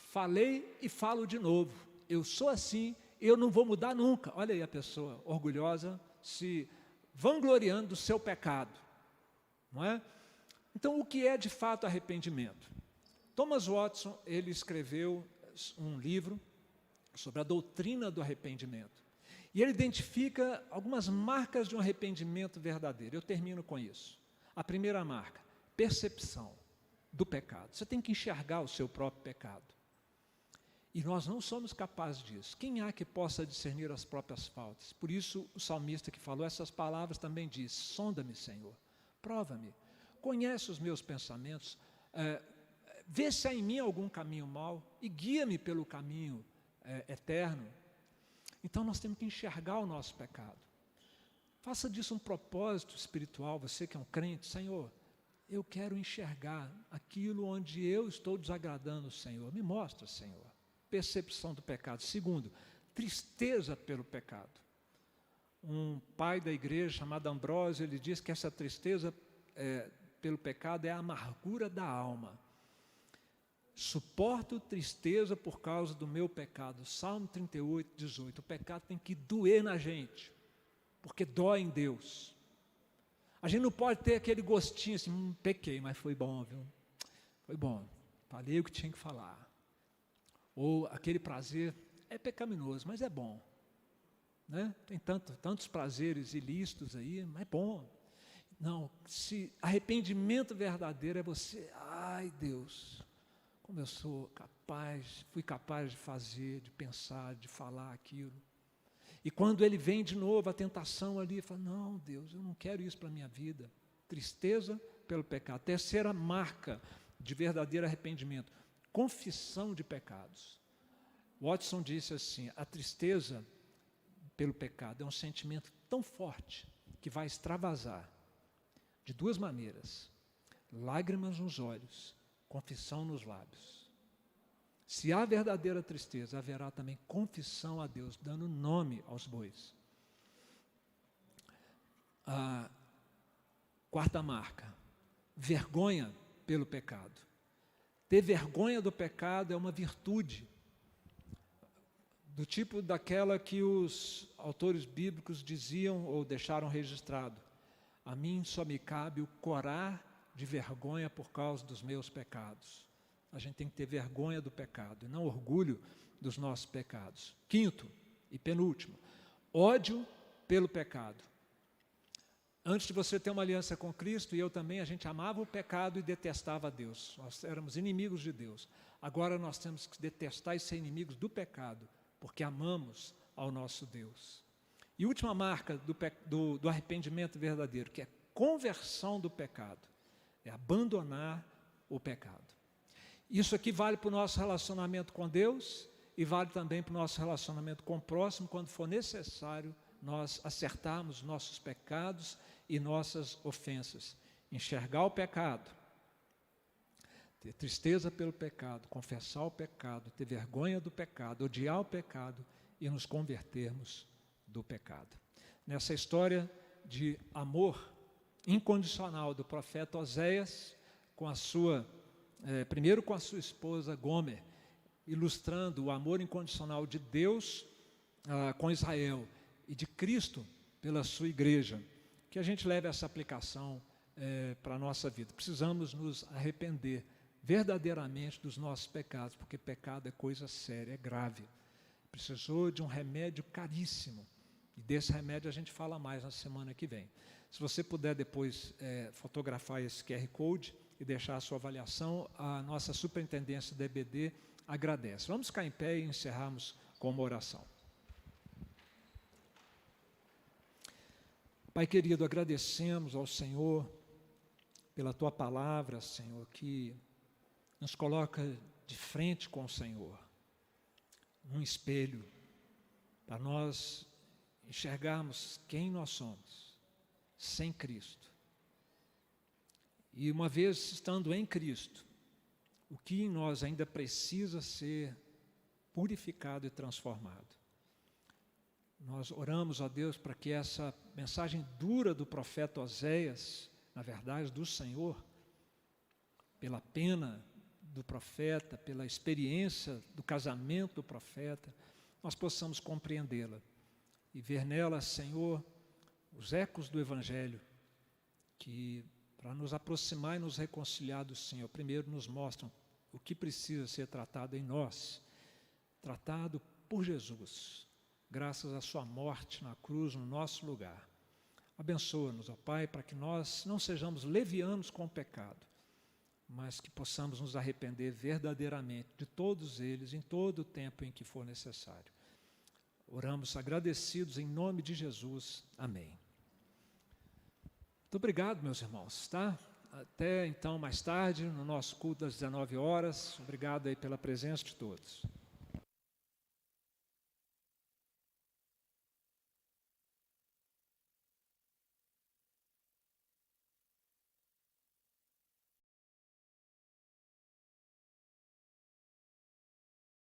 Falei e falo de novo: eu sou assim eu não vou mudar nunca. Olha aí a pessoa orgulhosa, se vangloriando do seu pecado, não é? Então, o que é de fato arrependimento? Thomas Watson, ele escreveu um livro sobre a doutrina do arrependimento. E ele identifica algumas marcas de um arrependimento verdadeiro. Eu termino com isso. A primeira marca, percepção do pecado. Você tem que enxergar o seu próprio pecado. E nós não somos capazes disso. Quem há que possa discernir as próprias faltas? Por isso, o salmista que falou essas palavras também diz: sonda-me, Senhor, prova-me, conhece os meus pensamentos, vê se há em mim algum caminho mau e guia-me pelo caminho eterno. Então, nós temos que enxergar o nosso pecado. Faça disso um propósito espiritual, você que é um crente. Senhor, eu quero enxergar aquilo onde eu estou desagradando o Senhor. Me mostra, Senhor. Percepção do pecado. Segundo, tristeza pelo pecado. Um pai da igreja chamado Ambrósio, ele diz que essa tristeza pelo pecado é a amargura da alma. Suporto tristeza por causa do meu pecado. Salmo 38, 18. O pecado tem que doer na gente, porque dói em Deus. A gente não pode ter aquele gostinho assim, pequei, mas foi bom, viu? Foi bom, falei o que tinha que falar. Ou aquele prazer, é pecaminoso, mas é bom. Né? Tem tantos prazeres ilícitos aí, mas é bom. Não, se arrependimento verdadeiro é você, ai Deus, como eu fui capaz de fazer, de pensar, de falar aquilo. E quando ele vem de novo, a tentação ali, fala, não Deus, eu não quero isso para a minha vida. Tristeza pelo pecado. Terceira marca de verdadeiro arrependimento, confissão de pecados. Watson disse assim, a tristeza pelo pecado é um sentimento tão forte que vai extravasar de duas maneiras, lágrimas nos olhos, confissão nos lábios. Se há verdadeira tristeza, haverá também confissão a Deus, dando nome aos bois. A quarta marca, vergonha pelo pecado. Ter vergonha do pecado é uma virtude, do tipo daquela que os autores bíblicos diziam ou deixaram registrado. A mim só me cabe o corar de vergonha por causa dos meus pecados. A gente tem que ter vergonha do pecado, e não orgulho dos nossos pecados. Quinto e penúltimo, ódio pelo pecado. Antes de você ter uma aliança com Cristo, e eu também, a gente amava o pecado e detestava a Deus. Nós éramos inimigos de Deus. Agora nós temos que detestar e ser inimigos do pecado, porque amamos ao nosso Deus. E última marca do arrependimento verdadeiro, que é conversão do pecado, é abandonar o pecado. Isso aqui vale para o nosso relacionamento com Deus e vale também para o nosso relacionamento com o próximo, quando for necessário nós acertarmos nossos pecados e nossas ofensas. Enxergar o pecado, ter tristeza pelo pecado, confessar o pecado, ter vergonha do pecado, odiar o pecado e nos convertermos do pecado. Nessa história de amor incondicional do profeta Oséias, primeiro com a sua esposa Gomer, ilustrando o amor incondicional de Deus com Israel e de Cristo pela sua igreja, que a gente leve essa aplicação para a nossa vida. Precisamos nos arrepender verdadeiramente dos nossos pecados, porque pecado é coisa séria, é grave. Precisou de um remédio caríssimo, e desse remédio a gente fala mais na semana que vem. Se você puder depois fotografar esse QR Code e deixar a sua avaliação, a nossa superintendência da EBD agradece. Vamos ficar em pé e encerrarmos com uma oração. Pai querido, agradecemos ao Senhor pela Tua palavra, Senhor, que nos coloca de frente com o Senhor, num espelho, para nós enxergarmos quem nós somos, sem Cristo. E uma vez estando em Cristo, o que em nós ainda precisa ser purificado e transformado. Nós oramos a Deus para que essa mensagem dura do profeta Oséias, na verdade do Senhor, pela pena do profeta, pela experiência do casamento do profeta, nós possamos compreendê-la e ver nela, Senhor, os ecos do Evangelho, que para nos aproximar e nos reconciliar do Senhor, primeiro nos mostram o que precisa ser tratado em nós, tratado por Jesus, graças à sua morte na cruz no nosso lugar. Abençoa-nos, ó Pai, para que nós não sejamos levianos com o pecado, mas que possamos nos arrepender verdadeiramente de todos eles, em todo o tempo em que for necessário. Oramos agradecidos em nome de Jesus. Amém. Muito obrigado, meus irmãos, tá? Até então, mais tarde, no nosso culto das 19 horas. Obrigado aí pela presença de todos.